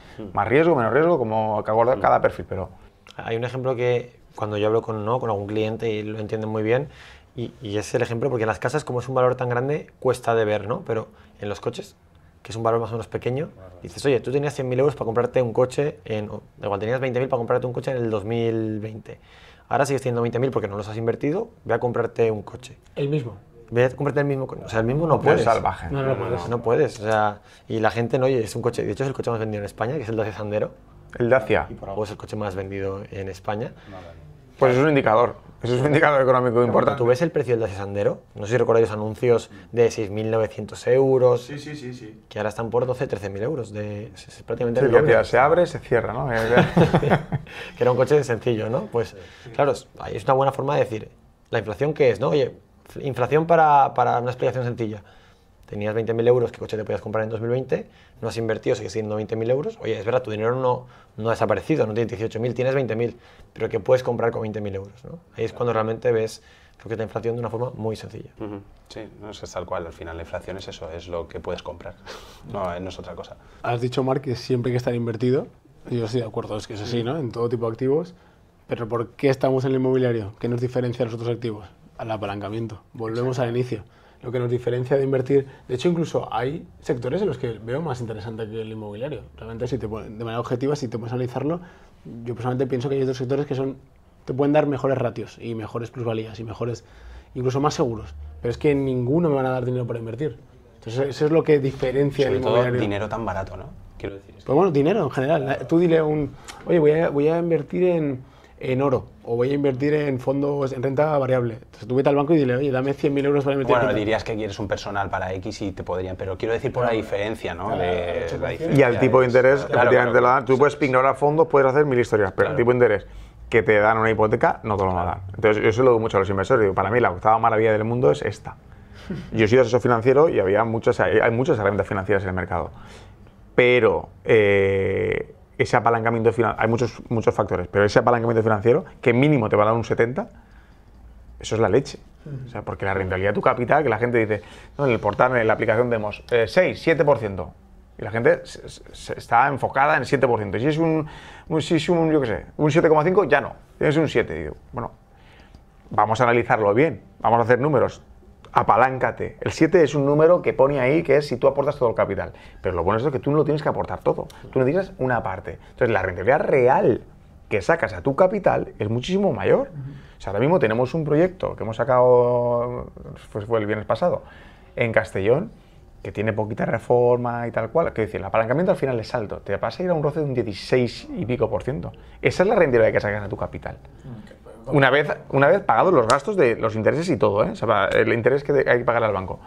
riesgo, menos riesgo, como que aborda cada perfil, pero... Hay un ejemplo que cuando yo hablo con algún cliente y lo entienden muy bien, y es el ejemplo porque en las casas, como es un valor tan grande, cuesta de ver, ¿no? Pero en los coches, que es un valor más o menos pequeño, dices, oye, tú tenías 100.000 euros para comprarte un coche, igual tenías 20.000 para comprarte un coche en el 2020. Ahora sigues teniendo 20.000 porque no los has invertido, ve a comprarte un coche. El mismo. Ve a comprarte el mismo coche. O sea, el mismo no puedes. Es salvaje. No puedes. O sea, y la gente, no, oye, es un coche, de hecho es el coche más vendido en España, que es el Dacia Sandero. El Dacia. Y por algo es el coche más vendido en España. Pues es un indicador. Eso es un indicador económico importante. ¿Tú ves el precio del Dacia Sandero? No sé si recordáis los anuncios de 6.900 euros. Sí. Que ahora están por 13.000 euros. Es prácticamente Sí, el que doble. se abre, se cierra, ¿no? Que era un coche sencillo, ¿no? Pues claro, es una buena forma de decir, ¿la inflación qué es, no? Oye, inflación para una explicación sencilla. Tenías 20.000 euros, ¿qué coche te podías comprar en 2020? No has invertido, sigues siendo 20.000 euros. Oye, es verdad, tu dinero no ha desaparecido, no tienes 18.000, tienes 20.000, pero ¿qué puedes comprar con 20.000 euros? ¿No? Ahí es cuando realmente ves lo que es la inflación de una forma muy sencilla. Sí, no es tal cual. Al final la inflación es eso, es lo que puedes comprar. No es otra cosa. Has dicho, Marc, que siempre hay que estar invertido. Y yo estoy de acuerdo, es que es así, ¿no? En todo tipo de activos. Pero ¿por qué estamos en el inmobiliario? ¿Qué nos diferencia de los otros activos? Al apalancamiento. Volvemos al inicio. Lo que nos diferencia de invertir... De hecho, incluso hay sectores en los que veo más interesante que el inmobiliario. Realmente, de manera objetiva, si te puedes analizarlo, yo personalmente pienso que hay otros sectores que te pueden dar mejores ratios y mejores plusvalías y mejores, incluso más seguros. Pero es que en ninguno me van a dar dinero para invertir. Entonces, eso es lo que diferencia Sobre el todo inmobiliario. dinero tan barato, ¿no? Quiero decir. Pues bueno, dinero en general. Tú dile oye, voy a invertir en oro o voy a invertir en fondos en renta variable. Entonces tú vete al banco y dile, oye, dame 100.000 euros para invertir. Bueno, dirías que quieres un personal para X y te podrían, pero quiero decir por la diferencia, ¿no? Y al tipo de interés, claro, efectivamente, tú puedes ignorar fondos, puedes hacer 1000 historias, pero el tipo de interés que te dan una hipoteca no te lo van a dar. Entonces, yo se lo digo mucho a los inversores. Digo, para mí la octava maravilla del mundo es esta. Yo he sido asesor financiero y hay muchas herramientas financieras en el mercado. Pero ese apalancamiento financiero, hay muchos factores, pero ese apalancamiento financiero, que mínimo te va a dar un 70%, eso es la leche. O sea, porque la rentabilidad de tu capital, que la gente dice, no, en el portal, en la aplicación vemos 6, 7%. Y la gente está enfocada en el 7%. Y si es un yo qué sé, un 7,5, ya no. Es un 7. Y digo, bueno, vamos a analizarlo bien. Vamos a hacer números. Apaláncate. El 7 es un número que pone ahí que es si tú aportas todo el capital. Pero lo bueno es que tú no lo tienes que aportar todo. Tú necesitas una parte. Entonces, la rentabilidad real que sacas a tu capital es muchísimo mayor. O sea, ahora mismo tenemos un proyecto que hemos sacado, fue el viernes pasado, en Castellón, que tiene poquita reforma y tal cual. Que decir, el apalancamiento al final es alto. Te vas a ir a un roce de un 16 y pico%. Esa es la rentabilidad que sacas a tu capital. Una vez pagados los gastos de los intereses y todo, ¿eh? O sea, el interés que hay que pagar al banco.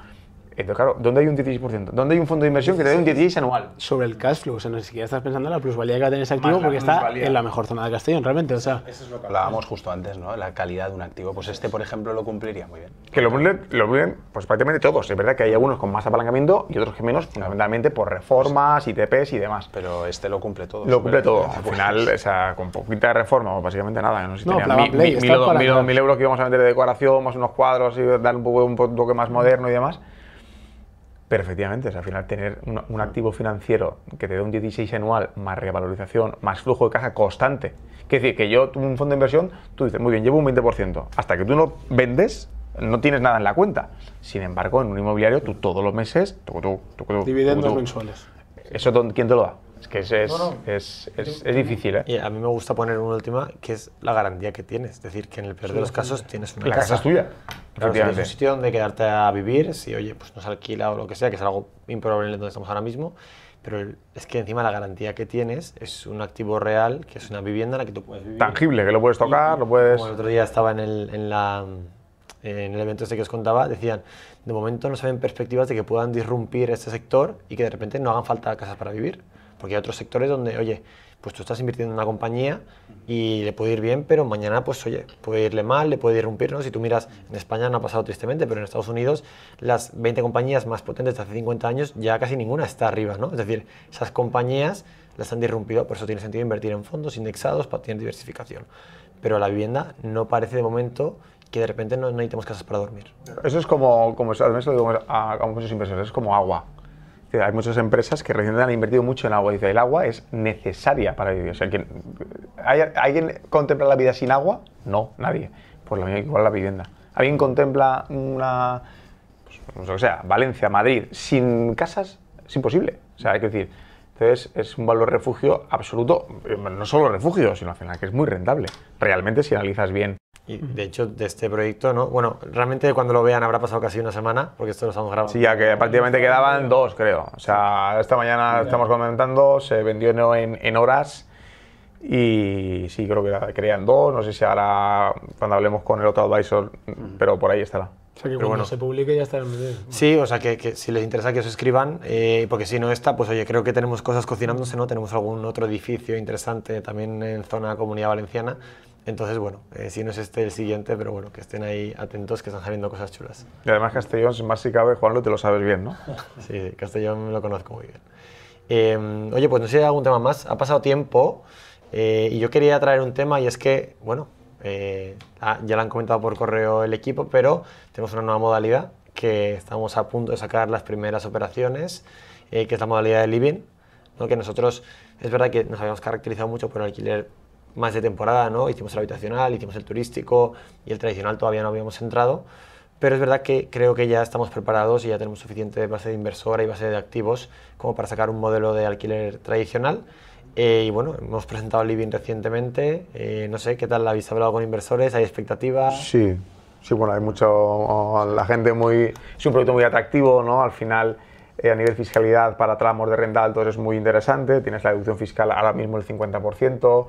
Entonces, claro, ¿dónde hay un 16%? ¿Dónde hay un fondo de inversión que te dé un 16 anual? Sobre el cash flow, o sea, no siquiera estás pensando en la plusvalía que va a tener ese activo porque está en la mejor zona de Castellón, realmente. O sea, eso es lo que hablábamos justo antes, ¿no? La calidad de un activo. Pues por ejemplo, lo cumpliría muy bien. Que lo cumplen, pues prácticamente todos. Es verdad que hay algunos con más apalancamiento y otros que menos, fundamentalmente por reformas, ITPs y demás. Pero lo cumple todo. Lo cumple todo. Al final, o sea, con poquita reforma, pues básicamente nada. No sé si No, tenía Play, 1.000 euros que íbamos a meter de decoración, más unos cuadros y dar un toque más moderno y demás. Pero efectivamente, o sea, al final tener un activo financiero que te dé un 16 anual, más revalorización, más flujo de caja constante. Es decir, que yo, un fondo de inversión, tú dices, muy bien, llevo un 20%. Hasta que tú no vendes, no tienes nada en la cuenta. Sin embargo, en un inmobiliario, tú todos los meses... dividendos mensuales. ¿Eso quién te lo da? Es que es difícil, ¿eh? Y a mí me gusta poner una última, que es la garantía que tienes. Es decir, que en el peor de los casos tienes una casa. La casa es tuya. Claro, si tienes un sitio donde quedarte a vivir, si, oye, pues nos alquila o lo que sea, que es algo improbable en donde estamos ahora mismo, pero es que encima la garantía que tienes es un activo real, que es una vivienda en la que tú puedes vivir. Tangible, que lo puedes tocar, lo puedes... Como el otro día estaba en el evento este que os contaba, decían, de momento no se ven perspectivas de que puedan disrumpir este sector y que de repente no hagan falta casas para vivir. Porque hay otros sectores donde, oye, pues tú estás invirtiendo en una compañía y le puede ir bien, pero mañana, pues oye, puede irle mal, le puede irrumpir, ¿no? Si tú miras, en España no ha pasado tristemente, pero en Estados Unidos las 20 compañías más potentes de hace 50 años ya casi ninguna está arriba, ¿no? Es decir, esas compañías las han disrumpido, por eso tiene sentido invertir en fondos indexados para tener diversificación. Pero la vivienda no parece de momento que de repente no necesitemos casas para dormir. Eso es como además lo digo a muchos inversores, es como agua. Hay muchas empresas que recientemente han invertido mucho en agua. Dice, el agua es necesaria para vivir. O sea, ¿alguien contempla la vida sin agua? No, nadie. Pues lo mismo igual la vivienda. ¿Alguien contempla una, pues, no sé qué sea, Valencia, Madrid, sin casas? Es imposible. O sea, hay que decir, entonces es un valor refugio absoluto, no solo refugio, sino al final que es muy rentable. Realmente, si analizas bien. Y de hecho, de este proyecto, ¿no? Bueno, realmente cuando lo vean habrá pasado casi una semana, porque esto lo estamos grabando. Sí, ya que prácticamente quedaban 2, creo. O sea, esta mañana estamos comentando, se vendió en horas y sí, creo que querían 2. No sé si ahora, cuando hablemos con el otro advisor, pero por ahí estará. O sea, que cuando se publique ya estará. Sí, o sea, que si les interesa que os escriban, porque si no está, pues oye, creo que tenemos cosas cocinándose, ¿no? Tenemos algún otro edificio interesante también en zona Comunidad Valenciana. Entonces, bueno, si no es el siguiente, pero bueno, que estén ahí atentos, que están saliendo cosas chulas. Y además Castellón, más si cabe, Juanlo, te lo sabes bien, ¿no? Sí, Castellón me lo conozco muy bien. Oye, pues no sé si hay algún tema más. Ha pasado tiempo y yo quería traer un tema y es que, bueno, ya lo han comentado por correo el equipo, pero tenemos una nueva modalidad que estamos a punto de sacar las primeras operaciones, que es la modalidad de living, ¿no? Que nosotros, es verdad que nos habíamos caracterizado mucho por el alquiler más de temporada, ¿no? Hicimos el habitacional, hicimos el turístico y el tradicional todavía no habíamos entrado, pero es verdad que creo que ya estamos preparados y ya tenemos suficiente base de inversora y base de activos como para sacar un modelo de alquiler tradicional. Y bueno, hemos presentado Living recientemente, no sé, ¿qué tal? ¿Habéis hablado con inversores? ¿Hay expectativas? Sí, bueno, hay mucho, la gente es un proyecto muy atractivo, ¿no? Al final, a nivel fiscalidad para tramos de renta altos es muy interesante, tienes la deducción fiscal ahora mismo el 50%.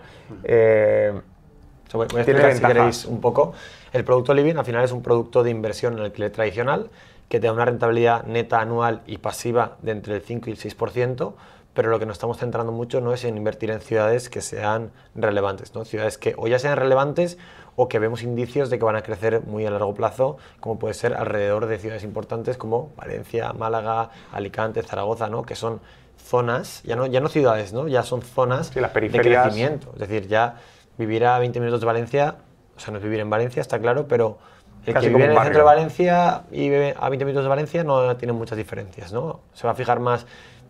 Voy a explicar si queréis un poco. El producto Living al final es un producto de inversión en alquiler tradicional que te da una rentabilidad neta anual y pasiva de entre el 5 y el 6%, pero lo que nos estamos centrando mucho no es en invertir en ciudades que sean relevantes, ¿no? Ciudades que o ya sean relevantes o que vemos indicios de que van a crecer muy a largo plazo, como puede ser alrededor de ciudades importantes como Valencia, Málaga, Alicante, Zaragoza, ¿no? Que son zonas, ya no ciudades, ¿no? Ya son zonas sí, las de crecimiento. Es decir, ya vivir a 20 minutos de Valencia, o sea, no es vivir en Valencia, está claro, pero el que vive en el centro de Valencia y vive a 20 minutos de Valencia no tiene muchas diferencias, ¿no? Se va a fijar más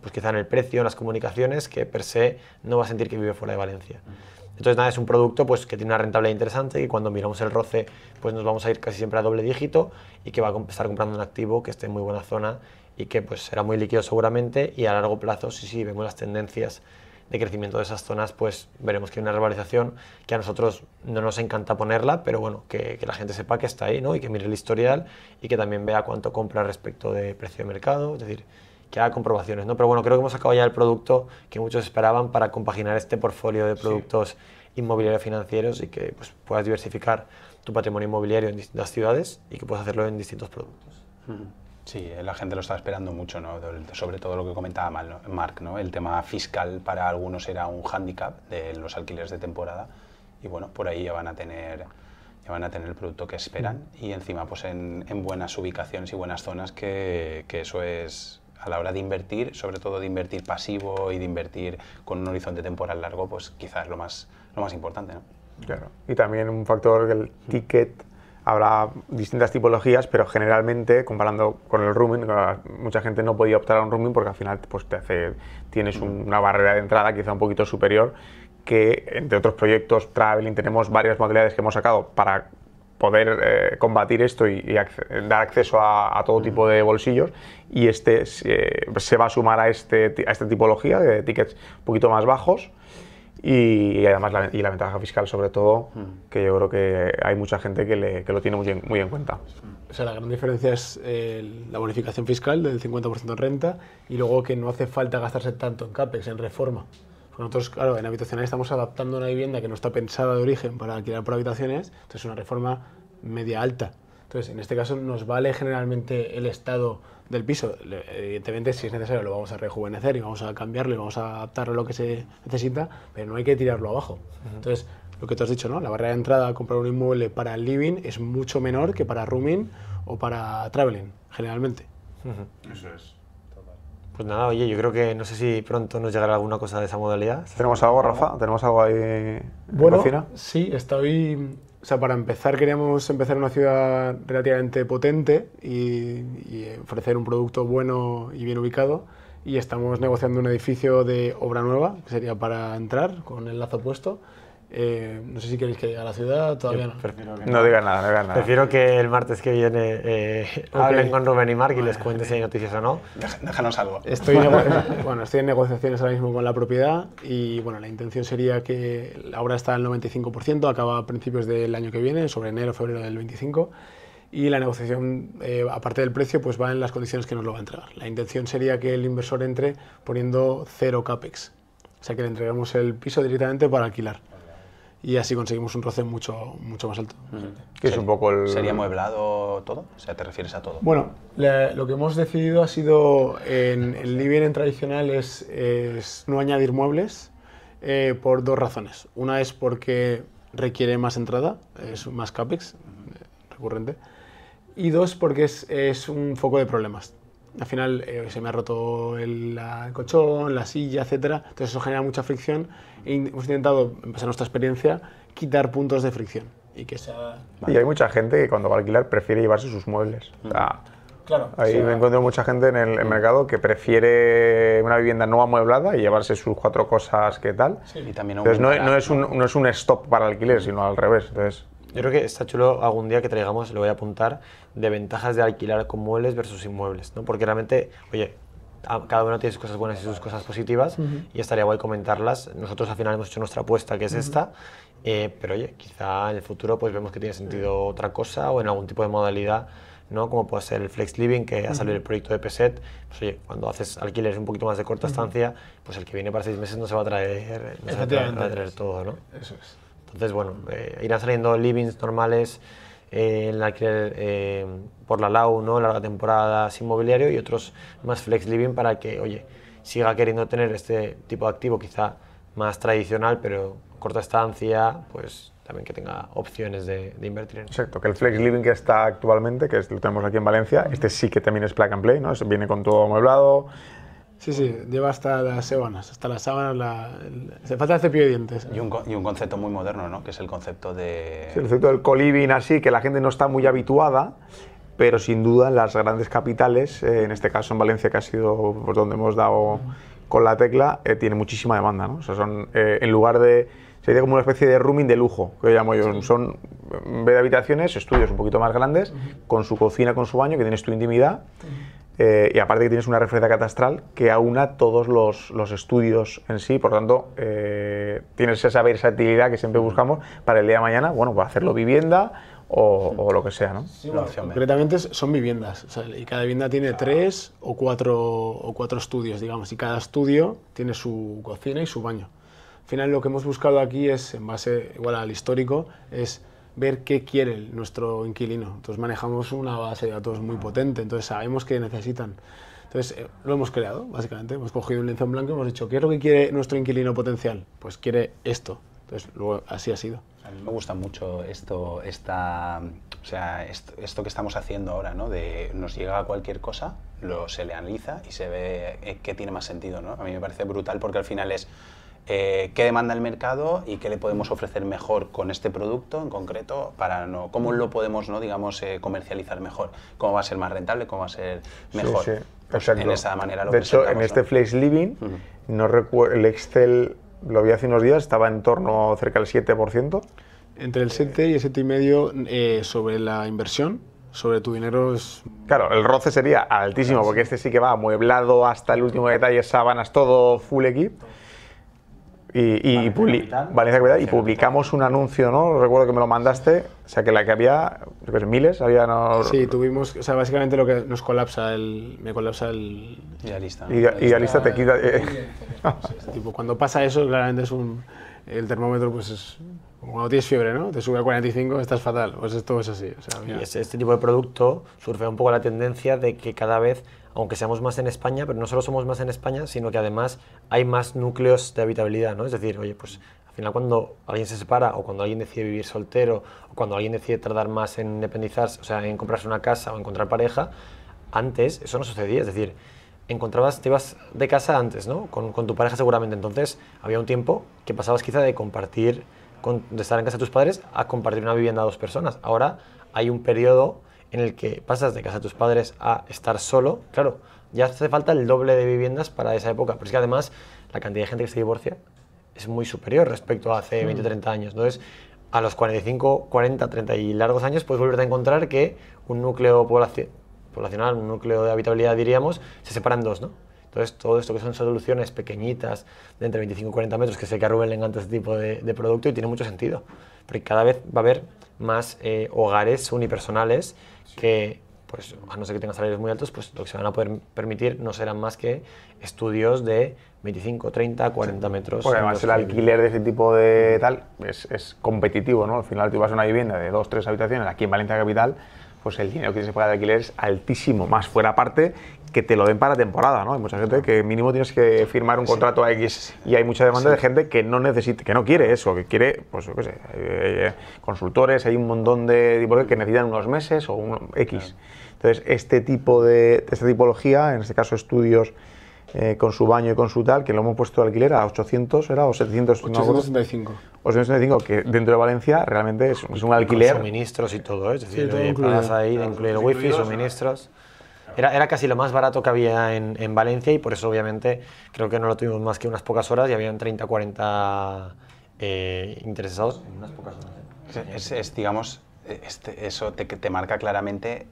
pues quizá en el precio, en las comunicaciones, que per se no va a sentir que vive fuera de Valencia. Entonces, nada, es un producto pues, que tiene una rentabilidad interesante y cuando miramos el ROCE pues nos vamos a ir casi siempre a doble dígito y que va a estar comprando un activo que esté en muy buena zona y que pues, será muy líquido seguramente y a largo plazo, sí, vemos las tendencias de crecimiento de esas zonas, pues veremos que hay una revalorización que a nosotros no nos encanta ponerla, pero bueno, que la gente sepa que está ahí, ¿no? Y que mire el historial y que también vea cuánto compra respecto de precio de mercado, es decir, que haga comprobaciones, ¿no? Pero bueno, creo que hemos sacado ya el producto que muchos esperaban para compaginar este portfolio de productos inmobiliarios financieros y que pues, puedas diversificar tu patrimonio inmobiliario en distintas ciudades y que puedas hacerlo en distintos productos. Sí, la gente lo está esperando mucho, ¿no? Sobre todo lo que comentaba Marc, ¿no? El tema fiscal para algunos era un hándicap de los alquileres de temporada y bueno, por ahí ya van a tener el producto que esperan y encima pues en buenas ubicaciones y buenas zonas que eso es a la hora de invertir, sobre todo de invertir pasivo y de invertir con un horizonte temporal largo, pues quizás lo más importante, ¿no? Claro. Y también un factor que el ticket, habrá distintas tipologías, pero generalmente, comparando con el rooming, mucha gente no podía optar a un rooming porque al final pues, tienes una barrera de entrada quizá un poquito superior, que entre otros proyectos, traveling, tenemos varias modalidades que hemos sacado para poder combatir esto y dar acceso a todo tipo de bolsillos, y se va a sumar a esta tipología de tickets un poquito más bajos. Y además la ventaja fiscal, sobre todo, que yo creo que hay mucha gente que lo tiene muy en cuenta. O sea, la gran diferencia es la bonificación fiscal del 50% en renta y luego que no hace falta gastarse tanto en CAPEX, en reforma. Porque nosotros, claro, en habitacional estamos adaptando una vivienda que no está pensada de origen para alquilar por habitaciones, entonces una reforma media alta. Entonces, en este caso nos vale generalmente el estado del piso. Evidentemente, si es necesario, lo vamos a rejuvenecer y vamos a cambiarlo y vamos a adaptarlo a lo que se necesita, pero no hay que tirarlo abajo. Entonces, lo que tú has dicho, ¿no? La barrera de entrada a comprar un inmueble para el living es mucho menor que para rooming o para traveling, generalmente. Eso es. Pues nada, oye, yo creo que no sé si pronto nos llegará alguna cosa de esa modalidad. ¿Tenemos algo, Rafa? ¿Tenemos algo ahí en cocina? Sí, o sea, para empezar queríamos empezar en una ciudad relativamente potente y ofrecer un producto bueno y bien ubicado, y estamos negociando un edificio de obra nueva, que sería para entrar con el lazo puesto. No sé si queréis que llegue a la ciudad, todavía no. No digas nada. Prefiero que el martes que viene hablen con Rubén y Marc y les cuenten si hay noticias o no. Déjanos algo. Estoy en negociaciones ahora mismo con la propiedad y bueno, la intención sería que la obra está al 95%, acaba a principios del año que viene, sobre enero o febrero del 25, y la negociación, aparte del precio, pues va en las condiciones que nos lo va a entregar. La intención sería que el inversor entre poniendo 0 CAPEX, o sea que le entregamos el piso directamente para alquilar. Y así conseguimos un roce mucho más alto. Que es un poco ¿Sería mueblado todo? O sea, ¿te refieres a todo? Bueno, lo que hemos decidido ha sido, en el living en tradicional, es no añadir muebles por dos razones. Una es porque requiere más entrada, es más CAPEX recurrente. Y dos, porque es un foco de problemas. Al final se me ha roto el colchón, la silla, etcétera. Entonces eso genera mucha fricción y hemos intentado, en base a nuestra experiencia, quitar puntos de fricción. Y hay mucha gente que cuando va a alquilar prefiere llevarse sus muebles. O sea, claro. Ahí me encuentro mucha gente en el mercado que prefiere una vivienda no amueblada y llevarse sus 4 cosas que tal. Sí. Y también entonces no es un stop para alquiler, sino al revés. Entonces, yo creo que está chulo algún día que traigamos, lo voy a apuntar, de ventajas de alquilar con muebles versus inmuebles, ¿no? Porque realmente, oye, cada uno tiene sus cosas buenas y sus cosas positivas y estaría guay comentarlas. Nosotros al final hemos hecho nuestra apuesta, que es esta, pero oye, quizá en el futuro pues vemos que tiene sentido otra cosa o en algún tipo de modalidad, ¿no? Como puede ser el Flex Living, que ha salido el proyecto de PSET. Pues oye, cuando haces alquileres un poquito más de corta estancia, pues el que viene para 6 meses no se va a traer, todo, ¿no? Eso es. Entonces, bueno, irán saliendo livings normales en el alquiler por la LAU, ¿no? Larga temporada, inmobiliario, y otros más flex living para que, oye, siga queriendo tener este tipo de activo quizá más tradicional, pero corta estancia, pues también que tenga opciones de invertir en. Exacto, que el flex living que está actualmente, que lo tenemos aquí en Valencia, este sí que también es plug and play, ¿no? Viene con todo amueblado. Sí, lleva hasta las sábanas, se falta el cepillo de dientes. Y un concepto muy moderno, ¿no? Que es el concepto de... Sí, el concepto del co-living así, que la gente no está muy habituada, pero sin duda en las grandes capitales, en este caso en Valencia, que ha sido por donde hemos dado con la tecla, tiene muchísima demanda, ¿no? O sea, son, en lugar de, sería como una especie de rooming de lujo, que llamo yo, son, en vez de habitaciones, estudios un poquito más grandes, con su cocina, con su baño, que tienes tu intimidad, y aparte que tienes una referencia catastral que aúna todos los estudios en sí, por tanto, tienes esa versatilidad que siempre buscamos para el día de mañana, bueno, para hacerlo vivienda o lo que sea, ¿no? Sí, bueno, concretamente son viviendas, o sea, y cada vivienda tiene 3 o 4 estudios, digamos, y cada estudio tiene su cocina y su baño. Al final lo que hemos buscado aquí es, en base igual al histórico, es ver qué quiere nuestro inquilino. Entonces manejamos una base de datos muy potente, entonces sabemos qué necesitan. Entonces lo hemos creado, básicamente. Hemos cogido un lienzo en blanco y hemos dicho, ¿qué es lo que quiere nuestro inquilino potencial? Pues quiere esto. Entonces luego así ha sido. A mí me gusta mucho esto que estamos haciendo ahora, ¿no? De nos llega cualquier cosa, se le analiza y se ve qué tiene más sentido, ¿no? A mí me parece brutal porque al final es qué demanda el mercado y qué le podemos ofrecer mejor con este producto en concreto para cómo lo podemos, ¿no? Digamos, comercializar mejor, cómo va a ser más rentable, cómo va a ser mejor. Sí, pues en esa manera lo de hecho, en ¿no? este Flex Living, no recuerdo, el Excel lo vi hace unos días, estaba en torno cerca del 7%. Entre el 7 y el 7,5% sobre la inversión. Sobre tu dinero es... Claro, el roce sería altísimo, porque este sí que va amueblado hasta el último detalle, sábanas, todo full equip. Valencia Capital, y publicamos un anuncio, ¿no? Recuerdo que me lo mandaste, o sea, que la que había, miles, había... No... Sí, tuvimos, o sea, básicamente lo que nos colapsa me colapsa el... Idealista. Idealista te quita... Tipo, cuando pasa eso, claramente es el termómetro, pues es... Como cuando tienes fiebre, ¿no? Te sube a 45, estás fatal. Pues esto es así. O sea, y este tipo de producto surfea un poco la tendencia de que cada vez, aunque seamos más en España, pero no solo somos más en España, sino que además hay más núcleos de habitabilidad, ¿no? Es decir, oye, pues al final cuando alguien se separa o cuando alguien decide vivir soltero o cuando alguien decide tardar más en independizarse, o sea, en comprarse una casa o encontrar pareja, antes eso no sucedía. Es decir, te ibas de casa antes, ¿no? Con tu pareja seguramente. Entonces había un tiempo que pasabas quizá de compartir, de estar en casa de tus padres a compartir una vivienda a 2 personas. Ahora hay un periodo en el que pasas de casa de tus padres a estar solo. Claro, ya hace falta el doble de viviendas para esa época, pero es que además la cantidad de gente que se divorcia es muy superior respecto a hace 20 o 30 años. Entonces, a los 45, 40, 30 y largos años puedes volverte a encontrar que un núcleo poblacional, un núcleo de habitabilidad, diríamos, se separa en 2, ¿no? Entonces, todo esto que son soluciones pequeñitas, de entre 25 y 40 metros, que sé que a Rubén le encanta este tipo de producto y tiene mucho sentido. Porque cada vez va a haber más hogares unipersonales que, pues, a no ser que tengan salarios muy altos, pues lo que se van a poder permitir no serán más que estudios de 25, 30, 40 metros. Porque además el alquiler de ese tipo de tal es competitivo, ¿no? Al final tú vas a una vivienda de 2, 3 habitaciones aquí en Valencia Capital, pues el dinero que tienes que pagar de alquiler es altísimo, más fuera aparte que te lo den para temporada, ¿no? Hay mucha gente que mínimo tienes que firmar un contrato a X y hay mucha demanda de gente que no necesita, que no quiere eso, que quiere, pues yo qué sé, consultores, hay un montón de tipos que necesitan unos meses o un X. Entonces, esta tipología, en este caso estudios con su baño y con su tal, que lo hemos puesto de alquiler a 800, ¿era? O 700, 865. O 865, que dentro de Valencia realmente es un alquiler. Con suministros y todo, ¿eh? Es decir, sí, pagas ahí, incluye el wifi, suministros. Era casi lo más barato que había en Valencia y por eso obviamente creo que no lo tuvimos más que unas pocas horas y habían 30, 40 interesados en unas pocas horas. Digamos, eso te marca claramente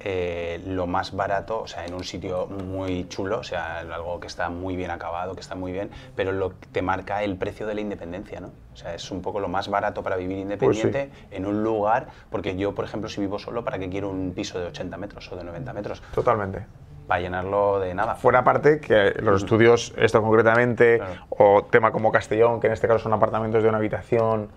lo más barato, o sea, en un sitio muy chulo, o sea, algo que está muy bien acabado, que está muy bien, pero te marca el precio de la independencia, ¿no? O sea, es un poco lo más barato para vivir independiente en un lugar, porque yo, por ejemplo, si vivo solo, ¿para qué quiero un piso de 80 metros o de 90 metros? Totalmente. Para llenarlo de nada. Fuera aparte que los estudios, esto concretamente, o tema como Castellón, que en este caso son apartamentos de una habitación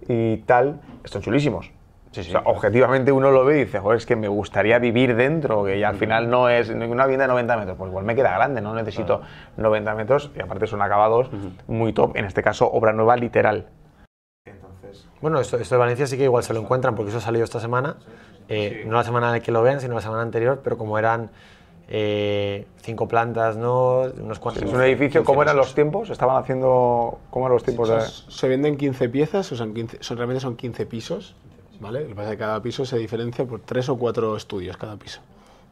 y tal, están chulísimos. Sí, sí. O sea, objetivamente uno lo ve y dice, joder, es que me gustaría vivir dentro, que ya al final no es una vivienda de 90 metros, pues igual me queda grande, no necesito 90 metros y aparte son acabados muy top, en este caso obra nueva literal. Entonces, bueno, esto de Valencia sí que igual se lo encuentran porque eso ha salido esta semana, no la semana en la que lo vean, sino la semana anterior, pero como eran 5 plantas, ¿no? Unos cuantos. Es un edificio, ¿cómo eran los tiempos? ¿Estaban haciendo, cómo eran los tiempos? Se venden 15 piezas, o sea, realmente son 15 pisos. ¿vale? Lo que pasa es que cada piso se diferencia por 3 o 4 estudios cada piso.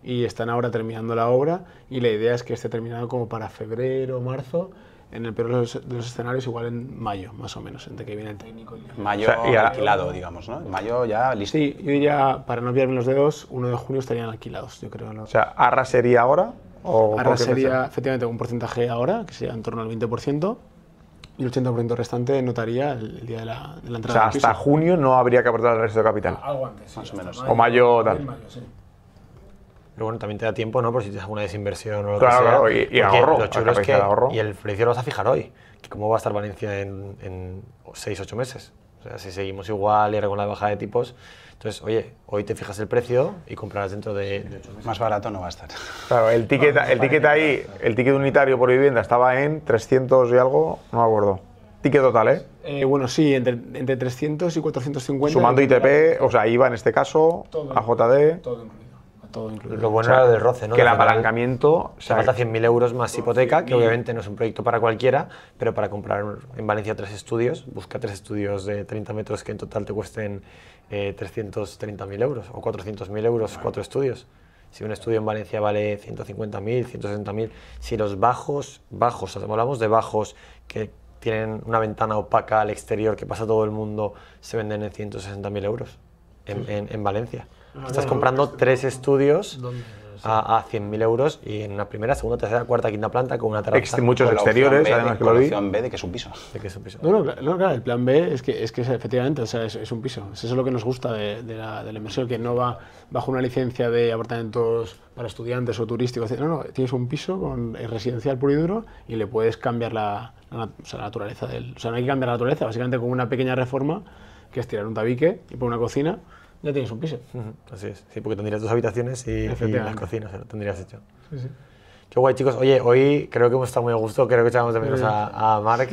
Y están ahora terminando la obra y la idea es que esté terminado como para febrero o marzo, en el peor de los escenarios igual en mayo, más o menos, entre que viene el técnico y... Mayo O sea, y ahora- alquilado, digamos, ¿no? En mayo ya listo. Sí, yo diría, para no pillarme los dedos, 1 de junio estarían alquilados, yo creo. O sea, ¿Arras sería ahora? ¿O Ahora por qué sería fecha? efectivamente un porcentaje ahora, que sería en torno al 20%, y el 80% restante notaría el día de la O entrada sea, del piso. hasta junio no habría que aportar el resto de capital. Algo antes, sí, Más o hasta menos. O mayo, tal. sí. Pero bueno, también te da tiempo, ¿no? Por si tienes alguna desinversión o lo Claro, que sea. claro, y Porque ahorro, Lo chulo la es que, capacidad de ahorro. y el precio lo vas a fijar hoy. Que ¿Cómo va a estar Valencia en 6-8 meses? O sea, si seguimos igual y ahora con la bajada de tipos. Entonces, oye, hoy te fijas el precio y comprarás dentro de 8 meses. Más barato no va a estar. Claro, el ticket ahí, el ticket unitario por vivienda estaba en 300 y algo, no me acuerdo. Ticket total, ¿eh? Bueno, sí, entre 300 y 450. Sumando ITP, o sea, IVA en este caso, Todo AJD. Todo incluido. Todo incluido. Lo bueno O sea, era lo del roce, ¿no? Que el al final apalancamiento, o te sea, falta 100.000 euros más hipoteca, que obviamente no es un proyecto para cualquiera, pero para comprar en Valencia 3 estudios, busca 3 estudios de 30 metros que en total te cuesten 330.000 euros o 400.000 euros, 4 estudios. Si un estudio en Valencia vale 150.000, 160.000, si los bajos, o sea, hablamos de bajos que tienen una ventana opaca al exterior que pasa todo el mundo, se venden en 160.000 euros en Valencia. Estás comprando 3 estudios a 100.000 euros y en una primera, segunda, tercera, cuarta, quinta planta con una terraza. muchos Con la opción exteriores, B, además que con lo la vi. opción B de que es un piso. De que es un piso. No, claro, el plan B es que efectivamente, o sea, es un piso. Eso es lo que nos gusta de la inversión, que no va bajo una licencia de apartamentos para estudiantes o turísticos. No, tienes un piso con residencial puro y duro y le puedes cambiar la naturaleza del... O sea, no hay que cambiar la naturaleza, básicamente con una pequeña reforma, que es tirar un tabique y poner una cocina, ya tienes un piso. Ujú, así es, sí, porque tendrías 2 habitaciones y las Efectivamente. cocinas, lo tendrías hecho. Sí, sí. Qué guay, chicos. Oye, hoy creo que hemos estado muy a gusto, creo que echábamos de menos a Marc.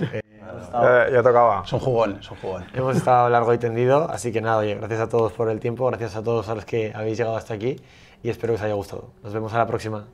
Ya tocaba. Es un jugón, es un jugón. Hemos estado largo y tendido, así que nada, oye, gracias a todos por el tiempo, gracias a todos a los que habéis llegado hasta aquí y espero que os haya gustado. Nos vemos a la próxima.